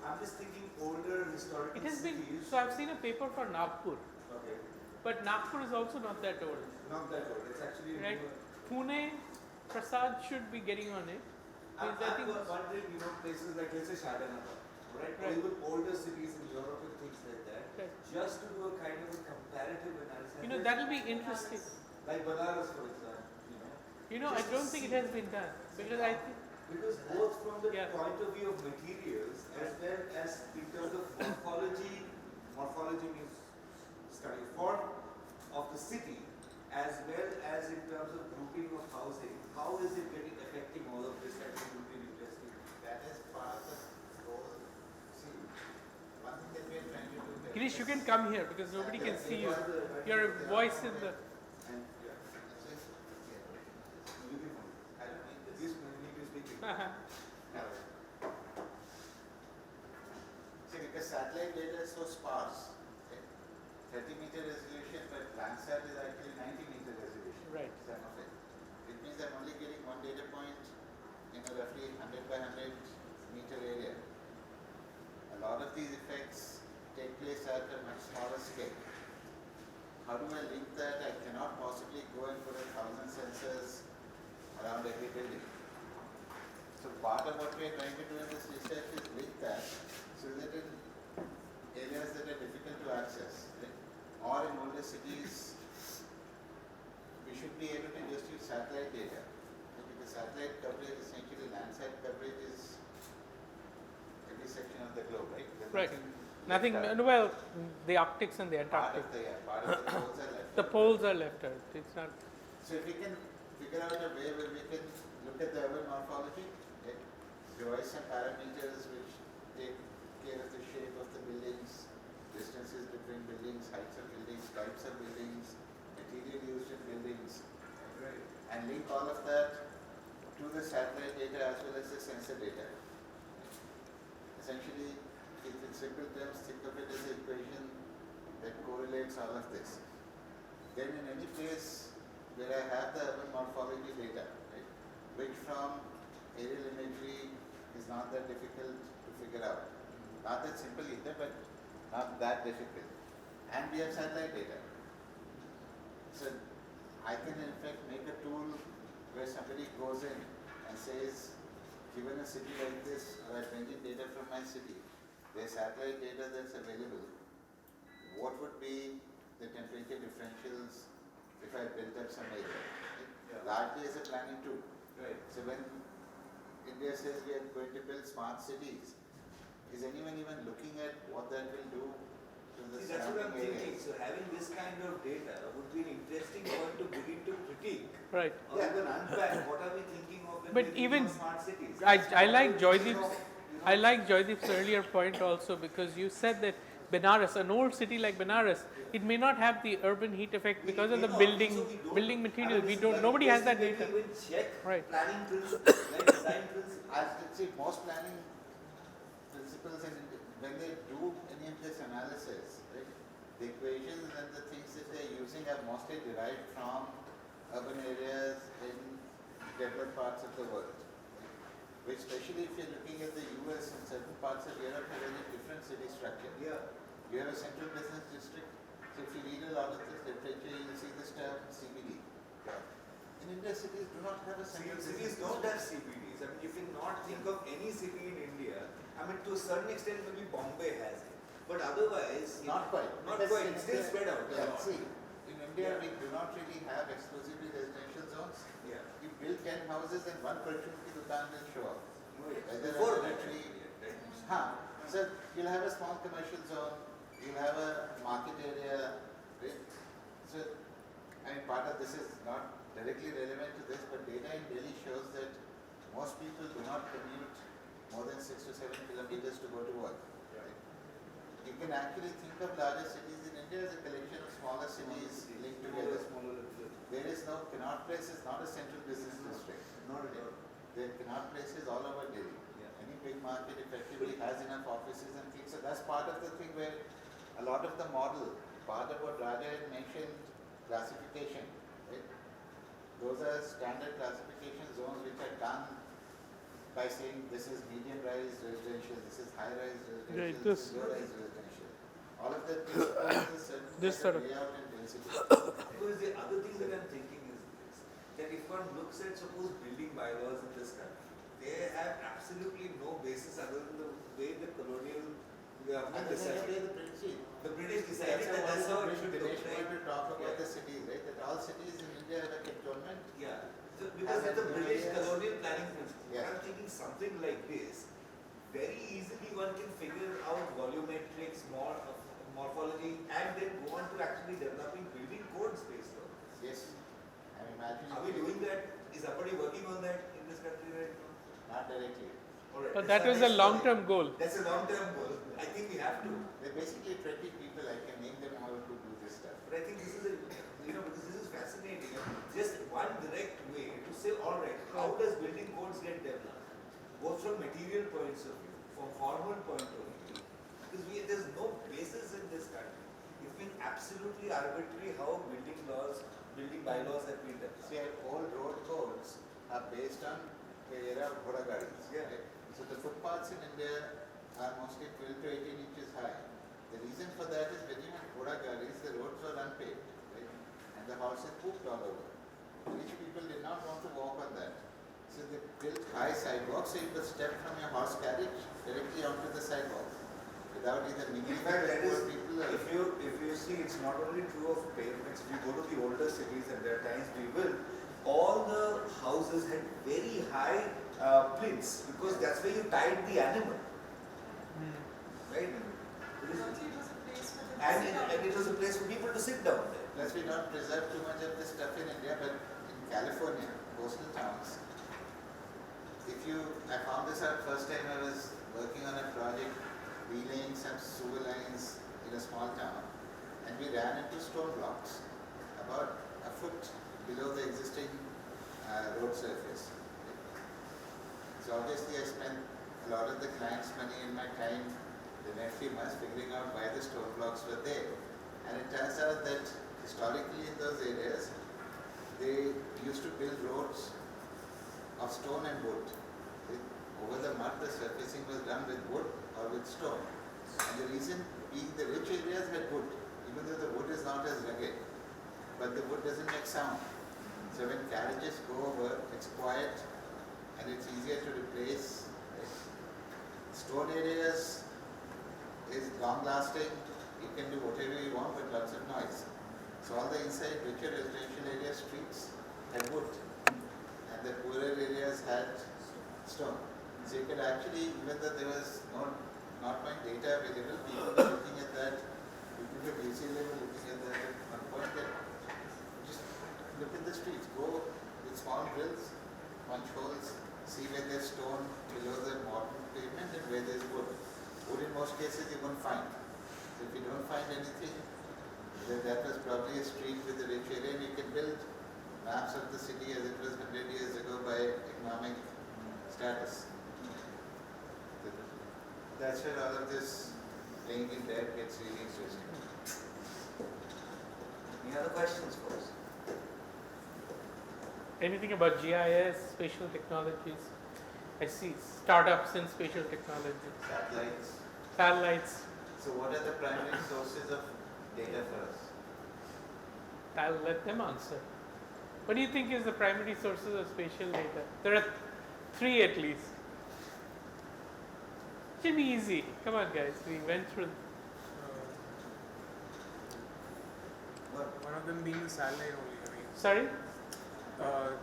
I'm just thinking older historical It has been, cities. so I've seen a paper for Nagpur, Okay, but Nagpur is also not that old, not that old. It's actually right? newer. Pune, Prasad should be getting on it. I'm Because I think wondering, places like, let's say, Shadanagar, right? Or Right. even older cities in Europe and things like that, Right. just to do a kind of a comparative analysis. that'll be interesting. Like Banaras, for example, I Just to don't think it see- has been done because I think Because both from the Yeah. point of view of materials as well as in terms of morphology means study form of the city, as well as in terms of grouping of housing, how is it affecting all of this? That would be interesting. That is part of the goal. See, one thing that we are trying to do. Girish, you can come here because nobody can see you. You're a voice in the. And yeah, you can I don't need this. this need to speak. See, because satellite data is so sparse, 30-meter resolution, but Landsat is actually 90-meter resolution. Right. Some of it. It means I'm only getting one data point in a roughly 100 by 100 meter area. A lot of these effects take place at a much smaller scale. How do I link that? I cannot possibly go and put 1,000 sensors around every building. So part of what we are trying to do in this research is link that so that in areas that are difficult to access, right? Or in older cities, we should be able to just use satellite data. Because satellite coverage, essentially Landsat coverage is every section of the globe, right? There's Right. nothing Nothing. left out. Well, the Arctics and the Part Antarctic. of the poles are left The out. poles are left out. It's not. So if we can figure out a way where we can look at the urban morphology, right? Devise some parameters which take care of the shape of the buildings, distances between buildings, heights of buildings, types of buildings, material used in buildings, Right. and link all of that to the satellite data as well as the sensor data. Essentially, in simple terms, think of it as an equation that correlates all of this. Then in any place where I have the urban morphology data, right, which from aerial imagery is not that difficult to figure out. Not that simple either, but not that difficult. And we have satellite data. So I can in fact make a tool where somebody goes in and says, given a city like this, or I bring in data from my city, there's satellite data that's available. What would be the temperature differentials if if I built up some area, right? Yeah. Largely as a planning tool. Right. So when India says we are going to build smart cities, is anyone even looking at what that will do to the See, that's what I'm surrounding thinking. areas? So having this kind of data would be an interesting point to begin to critique Right. or even unpack what are we thinking of when But we think even of smart cities. I What are like we thinking Joydeep's of, I like Joydeep's earlier point also, because you said that Benares, an old city like Benares, it may not have the urban heat effect because of the building material. We don't. Nobody has that data. Even check Right. planning principles, like design principles. As let's see, most planning principles, and when they do any of this analysis, right, the equations and the things that they're using are mostly derived from urban areas in developed parts of the world. Which, especially if you're looking at the US and certain parts of Europe, have a very different city structure. Yeah. You have a central business district. So if you read a lot of this literature, you'll see this term CBD. In India, cities do not have a central Cities business don't district. have CBDs. I mean, you cannot think of any city in India. I mean, to a certain extent, maybe Bombay has it. But otherwise, Not quite. Not Because quite. in It's still India- spread out. a Yeah, lot. see, in India, we do not really have exclusively residential zones. Yeah. You build 10 houses and one perfume ki dukaan will show up. Whether Before or that, actually, so you'll have a small commercial zone, you'll have a market area, right? So, I mean, part of this is not directly relevant to this, but data in Delhi shows that most people do not commute more than 6 to 7 kilometers to go to work. Right? You can actually think of larger cities in India as a collection of smaller cities linked together. There is no, Connaught Place is not a central business district. Not at all. There are Connaught places all over Delhi. Yeah. Any big market effectively has enough offices and things. So that's part of the thing where a lot of the model, part of what Raja had mentioned, classification, right? Those are standard classification zones which are done by saying this is medium-rise residential, this is high-rise residential, Right, this is low-rise residential. All of that presupposes a certain This kind sort of of- layout and density. Because the other thing that I'm thinking is this, that if one looks at suppose building bylaws in this country, they have absolutely no basis other than the way the colonial government And then decided. The British decided that that's how it should look Dinesh like. wanted to talk about Yeah. the cities, right? That all cities in India have a cantonment. Yeah, so because And it's the then British areas- colonial planning principle. Yeah. I'm thinking something like this, very easily one can figure out volumetrics, morphology, and then go on to actually developing building codes based on this. Yes. I'm imagining. Are we doing that? Is somebody working on that in this country right now? Not directly. Alright, But that's that our is a next long-term point. goal. That's a long-term goal. I think we have to. There are basically 20 people, I can name them all who do this stuff. But I think this is a, because this is fascinating. Just one direct way to say, all right, how does building codes get developed? Both from material points of view, from formal point of view. Because there's no basis in this country. It's been absolutely arbitrary how building bylaws have been developed. See, all road codes are based on the era of ghoda garis. Yeah. Right? So the footpaths in India are mostly 12 to 18 inches high. The reason for that is when you had ghoda garis, the roads were unpaved, right? And the horses pooped all over. Rich people did not want to walk on that. So they built high sidewalks so you could step from your horse carriage directly onto the sidewalk without either In mingling fact, with that the is, poor people or if you see, it's not only true of pavements. If you go to the older cities, and there are times we will, all the houses had very high plinths because that's where you tied the animal, right? Actually, it was a place for them to And sit down. it was a place for people to sit down there. Plus, we don't preserve too much of this stuff in India, but in California, coastal towns, I found this out first time I was working on a project relaying some sewer lines in a small town, and we ran into stone blocks about a foot below the existing road surface. So obviously I spent a lot of the client's money and my time the next few months figuring out why the stone blocks were there. And it turns out that historically in those areas, they used to build roads of stone and wood. Over the mud, the surfacing was done with wood or with stone. And the reason being the rich areas had wood, even though the wood is not as rugged, but the wood doesn't make sound. So when carriages go over, it's quiet and it's easier to replace. Stone areas is long lasting, you can do whatever you want with lots of noise. So all the inside in richer residential areas, streets had wood, and the poorer areas had stone. So you could actually, even though there was not much data available, people were looking at that, people at UCLA were looking at that at one point that just look at the streets, go with small drills, punch holes, see where there's stone below the modern pavement and where there's wood. Wood in most cases you won't find. So if you don't find anything, then that was probably a street with a rich area, and you can build maps of the city as it was 100 years ago by economic status. That's where all of this playing in debt gets really interesting. Any other questions for us? Anything about GIS, spatial technologies? I see startups in spatial technologies. Satellites. Satellites. So what are the primary sources of data for us? I'll let them answer. What do you think is the primary sources of spatial data? There are 3 at least. Should be easy. Come on, guys. We went through. One of them being the satellite only. I mean, Sorry?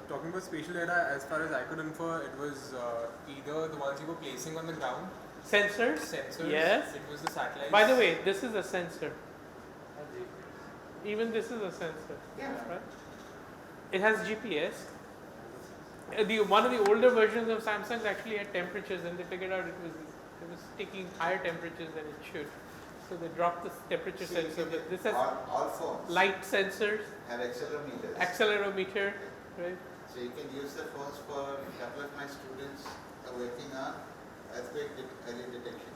talking about spatial data, as far as I could infer, it was either the ones you were placing on the ground, Sensors. sensors. Yes. It was the satellites. By the way, this is a sensor. Even this is a sensor. Yeah. Right? It has GPS. One of the older versions of Samsung actually had temperatures, and they figured out it was taking higher temperatures than it should. So they dropped the temperature So you sensor. can But this has all phones light sensors, have accelerometers. accelerometer, right? So you can use the phones for a couple of my students are working on earthquake early detection.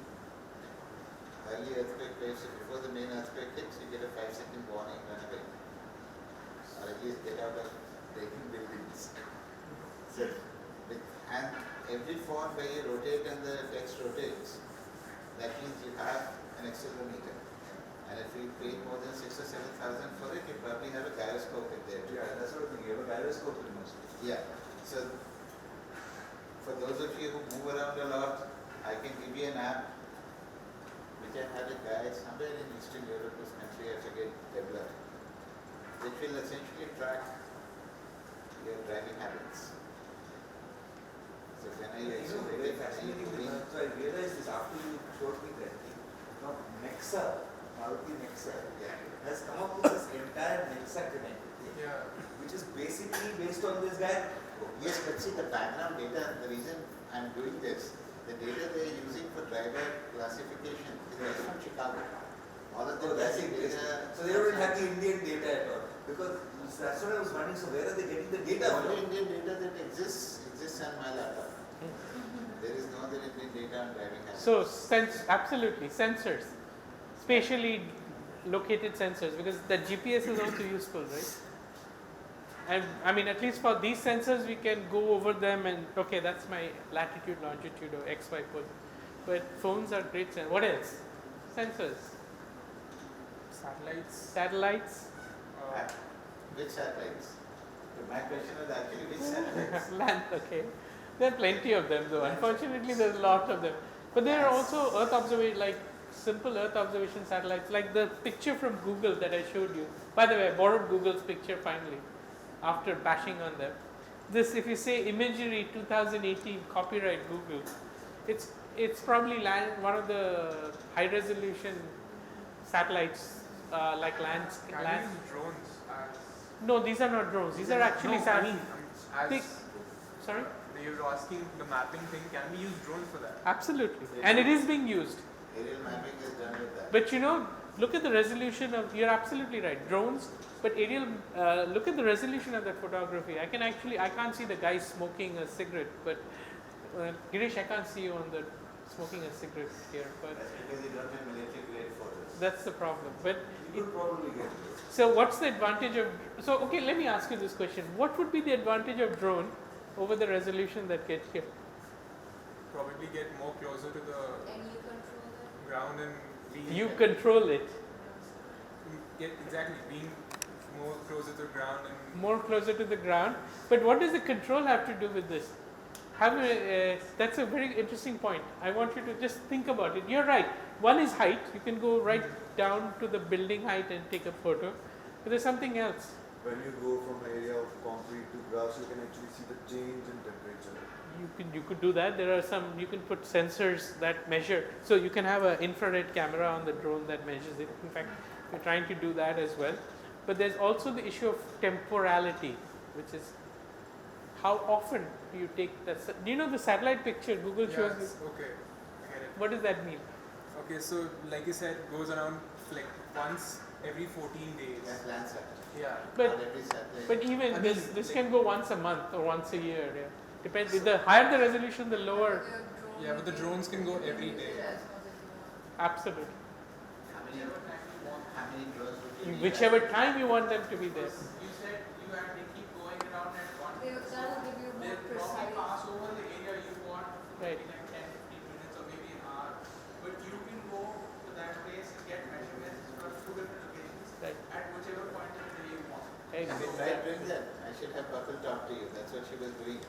Early earthquake waves, so before the main earthquake hits, you get a 5-second warning, run away. Or at least get out of breaking buildings. So, and every phone where you rotate and the text rotates, that means you have an accelerometer. And if you pay more than 6,000 or 7,000 for it, you probably have a gyroscope in there too. Yeah, that's what I'm thinking. You have a gyroscope in most. Yeah. So for those of you who move around a lot, I can give you an app which I had a guy somewhere in Eastern Europe, this country I forget, developed, which will essentially track your driving habits. So when I You know, very fascinating. So I realized this after you showed me that thing. Now, Nexa, Maruti Nexa, has come up with this entire Nexa connected thing, Yeah. which is basically based on this guy. Yes, but see the background data, the reason I'm doing this, the data they're using for driver classification is from Chicago. All of the Oh, that's driving interesting. data. So they don't have the Indian data at all. Because that's what I was wondering. So where are they getting the data The only from? Indian data that exists on my laptop. There is no other Indian data on driving habits. So absolutely sensors, spatially located sensors, because the GPS is also useful, right? And I mean, at least for these sensors, we can go over them and okay, that's my latitude, longitude, or XY position. But phones are great. What else? Sensors, Satellites. satellites, Which satellites? So my question was actually which satellites? land. Okay, there are plenty of them, though. Unfortunately, there's a lot of them. But there are also Earth observation, like simple Earth observation satellites, like the picture from Google that I showed you. By the way, I borrowed Google's picture finally, after bashing on them. This, if you say imagery 2018 copyright Google, it's probably one of the high resolution satellites, like land. Can we use drones as? No, these are not drones. These are actually no, I satellites. mean, as Big- Sorry. you were asking the mapping thing, can we use drones for that? Absolutely, and it is being used. Aerial mapping is done with that. But you know, look at the resolution of. You're absolutely right. Drones, but aerial. Look at the resolution of that photography. I can't see the guy smoking a cigarette, but Girish, I can't see you on the smoking a cigarette here. But That's because you don't have military grade photos. that's the problem. But You could probably get this. so, what's the advantage of? So, okay, let me ask you this question: what would be the advantage of drone over the resolution that gets here? Probably get more closer to the And you control that? ground and being You control it. get exactly being more closer to the ground and More closer to the ground. But what does the control have to do with this? That's a very interesting point. I want you to just think about it. You're right. One is height. You can go right down to the building height and take a photo. But there's something else. when you go from an area of concrete to grass, you can actually see the change in temperature. You could do that. There are some, you can put sensors that measure. So you can have an infrared camera on the drone that measures it. In fact, we're trying to do that as well. But there's also the issue of temporality, which is how often do you take the, do you know the satellite picture Google shows you? Yes, okay, I get it. What does that mean? Okay, so like you said, goes around like once every 14 days. Like Landsat. Yeah. But Not every satellite. But even I this, mean, this like- can go once a month or once a year. Yeah. Depends. The higher the resolution, the lower. Yeah, but the drones can go every day. Absolutely. How many drones would you need? Whichever time you want them to be there. You said you have to keep going around at one. That'll give you more They'll probably precise. pass over the area you want Right. in like 10-15 minutes or maybe an hour. But you can go to that place and get measurements from two different locations Right. at whichever point in the day you want. Exactly. Try doing that. I should have Kapil talk to you. That's what she was doing.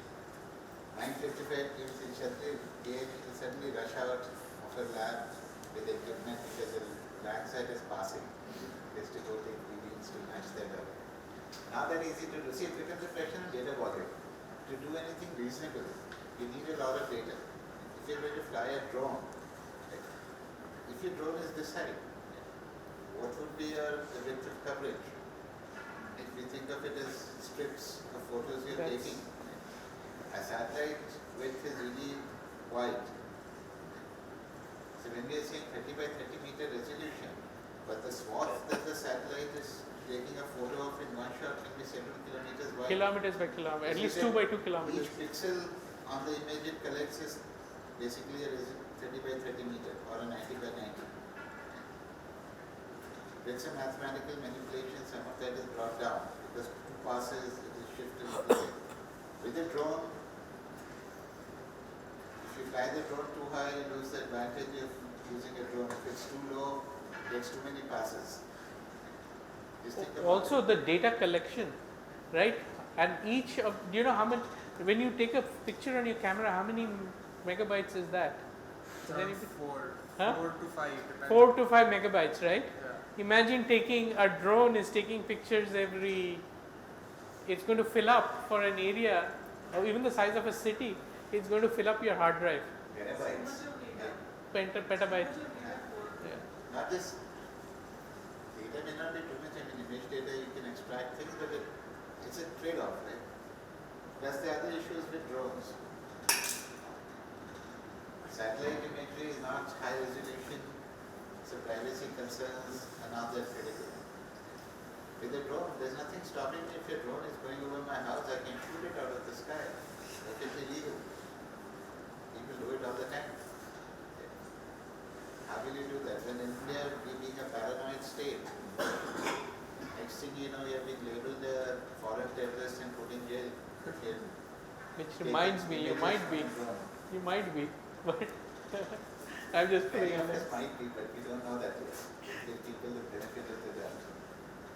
9:55 gives in Shatri, will suddenly rush out of her lab with equipment because the Landsat is passing. Just to go take readings to match that up. Not that easy to do. See, it becomes a question of data volume. To do anything reasonable, you need a lot of data. If you're going to fly a drone, right, if your drone is this height, what would be the width of coverage? If you think of it as strips of photos you're That's- taking, a satellite width is really wide. So when we are saying 30 by 30 meter resolution, but the swath that the satellite is taking a photo of in one shot can be several kilometers wide. Kilometers by kilometer, at As you least said, 2 by 2 kilometers. Each pixel on the image it collects is basically a 30 by 30 meter or a 90 by 90. With some mathematical manipulation, some of that is brought down because two passes it is shifted a little bit. With a drone, if you fly the drone too high, you lose the advantage of using a drone. If it's too low, it gets too many passes. Just think about Also it. the data collection, right? And each of, do you know how much, when you take a picture on your camera, how many megabytes is that? Is Around anybody- 4 Huh? to 5. depending. 4 to 5 megabytes, right? Yeah. Imagine taking a drone is taking pictures every, it's going to fill up for an area, or even the size of a city, it's going to fill up your hard drive, Terabytes. petabytes. Yeah. Yeah. Not just data may not be too much. I mean, image data you can extract things, but it's a trade-off, right? Plus the other issues with drones. Satellite imagery is not high resolution, so privacy concerns are not that critical. With a drone, there's nothing stopping me if your drone is going over my house, I can shoot it out of the sky. That is illegal. People do it all the time. How will you do that? When India being a paranoid state, next thing you know, you have been labeled a foreign terrorist and put in jail. Which reminds me, you might be, but I'm just putting on Many of it. us might be, but we don't know that yet. Give people the benefit of the doubt.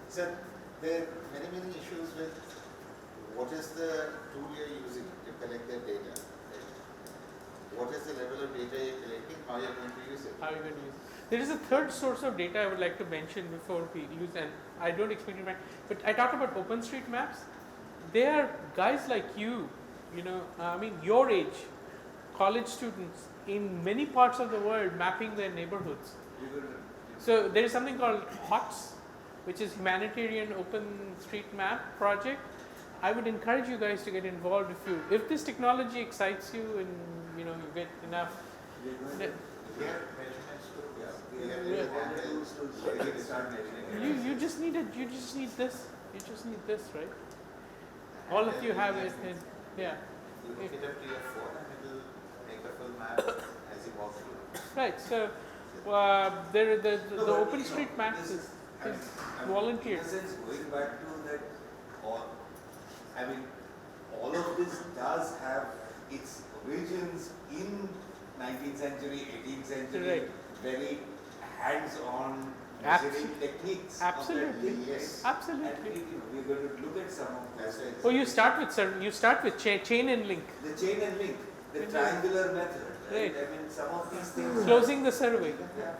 So there are many issues with what is the tool you're using to collect that data. Right? What is the level of data you're collecting? How you're going to use it? How are you going to use it? There is a third source of data I would like to mention before we lose, and I don't expect you to, but I talked about OpenStreetMaps. They are guys like you, I mean your age, college students in many parts of the world mapping their neighborhoods. So there is something called HOTS, which is Humanitarian OpenStreetMap project. I would encourage you guys to get involved if this technology excites you and you get enough. We have measurements too. We have Yeah. handhelds where we can start measuring. You just need this. You just need this, right? All of you have it. Yeah. You hook it up to your phone and it will make a full map as you walk through. Right. So the OpenStreetMap is volunteered. In a sense, going back to that, all of this does have its origins in 19th century, 18th century, Right. very hands-on Abs- measuring techniques. absolutely. Of that thing, Yes. right? Absolutely. And we're going to look at some of That's those. right. Oh, you start with chain and link, The chain and link, the Right. triangular method. Right. I mean, some of these things. closing the survey. Yeah.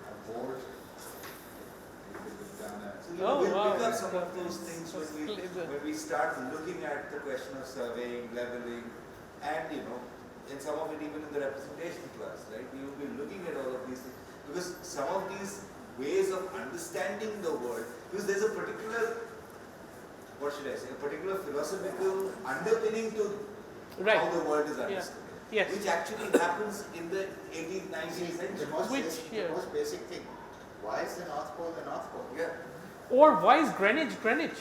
A board, you could have done a So Oh, we'll wow. pick up some of So those things so when we start looking at the question of surveying, leveling, and in some of it even in the representation class, right? We will be looking at all of these things because some of these ways of understanding the world, because there's a particular, what should I say, a particular philosophical underpinning to Right. how the world is Yeah. understood. Yes. Which actually happens in the 18th, 19th century. The most basic thing. Why is the North Pole the North Pole? Yeah. Or why is Greenwich Greenwich?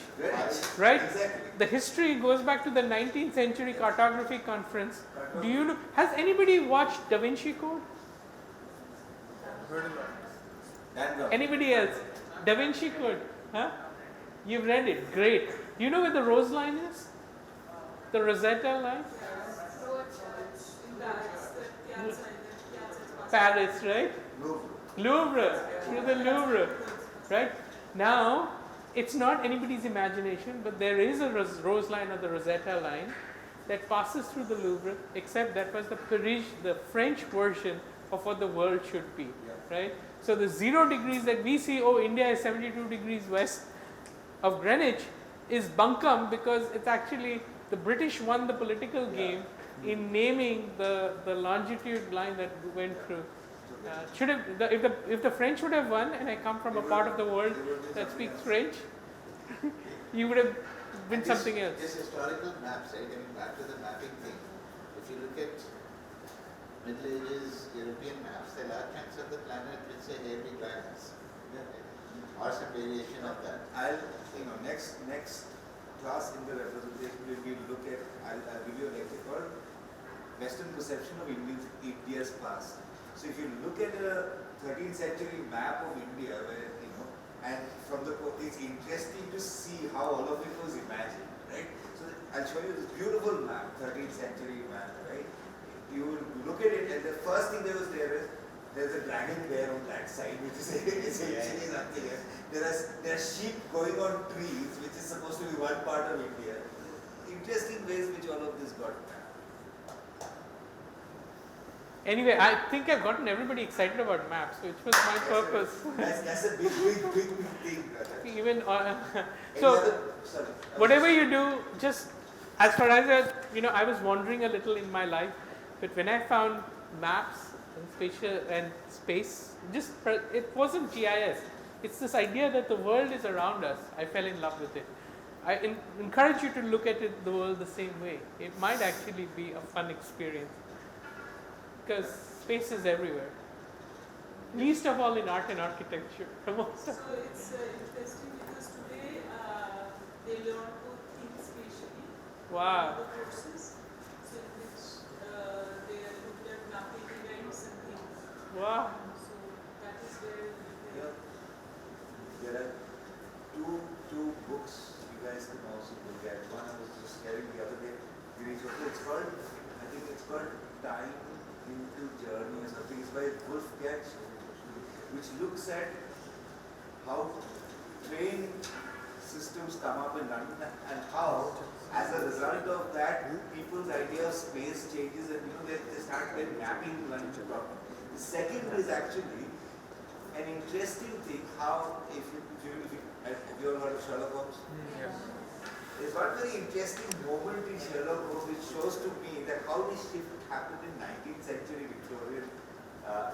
Right? Exactly. The history goes back to the 19th century cartography conference. Do you know? Has anybody watched Da Vinci Code? Heard a lot. Dan Brown. Anybody else? Da Vinci Code? Huh? You've read it. Great. Do you know where the Rose line is? The Rosetta line? Paris, right? Louvre. Through the Louvre. Right? Now, it's not anybody's imagination, but there is a Rose line or the Rosetta line that passes through the Louvre, except that was the French version of what the world should be. Right? So the 0 degrees that we see, oh, India is 72 degrees west of Greenwich, is bunkum because it's actually the British won the political game in naming the longitude line that went through. Should have if the French would have won, and I come from a part of the world that speaks French, you would have been something else. This historical maps, right? Coming back to the mapping thing. If you look at Middle Ages European maps, there are large chunks of the planet which say here be planets. Or some variation of that. Next class in the representation we'll look at, I'll give you a lecture called Western Perception of India's Past. So if you look at a 13th century map of India where, and from it's interesting to see how all of it was imagined, right? So I'll show you this beautiful map, 13th century map, right? You will look at it and the first thing there's a dragon there on that side, which is actually nothing else. There are sheep going on trees, which is supposed to be one part of India. Interesting ways which all of this got mapped. Anyway, I think I've gotten everybody excited about maps, which was my purpose. That's a big thing. Even Sorry. whatever you do, just as far as I was wandering a little in my life, but when I found maps and spatial and space, it wasn't GIS. It's this idea that the world is around us. I fell in love with it. I encourage you to look at the world the same way. It might actually be a fun experience because space is everywhere. Least of all in art and architecture. So it's interesting because today they learn to think spatially. Wow. The courses, so in which they are looked at mapping events and things. Wow. So that is where There are two books you guys can also look at. One I was just sharing the other day. It's called Time into Journey or something. It's by Wolfgang, which looks at how train systems come up in London and how, as a result of that, people's idea of space changes and they start mapping London properly. The second is actually an interesting thing how if you all heard of Sherlock Holmes? Yes. There's one very interesting moment in Sherlock Holmes which shows to me that how this shift happened in 19th century Victorian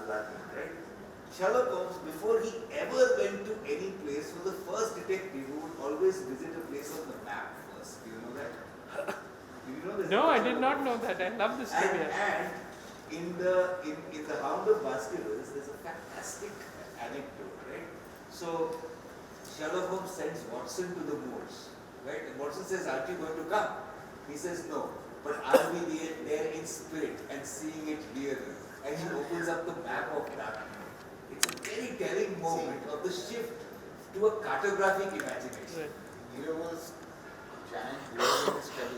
London, right? Sherlock Holmes, before he ever went to any place, was the first detective who would always visit a place on the map first. Do you know that? Do you know this? No, I did not know that. I love this trivia. And in the Hound of Baskervilles, there's a fantastic anecdote, right? So Sherlock Holmes sends Watson to the moors, right? And Watson says, "Aren't you going to come?" He says, "No, but I'll be there in spirit and seeing it clearly." And he opens up the map of that. It's a very telling moment of the shift to a cartographic imagination. Right. Nero's giant global study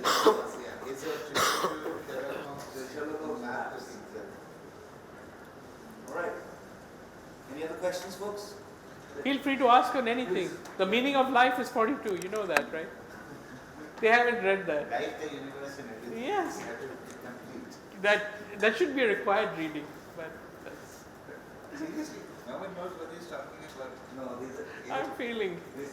is a tribute to The Sherlock Holmes map. maps. All right. Any other questions, folks? Feel free to ask on anything. The meaning of life is 42. You know that, right? They haven't read that. Life, the universe, and everything. Yes. You have to complete. That should be a required reading. But that's, Seriously, no one knows what he's talking about. No, these are. I'm feeling. This,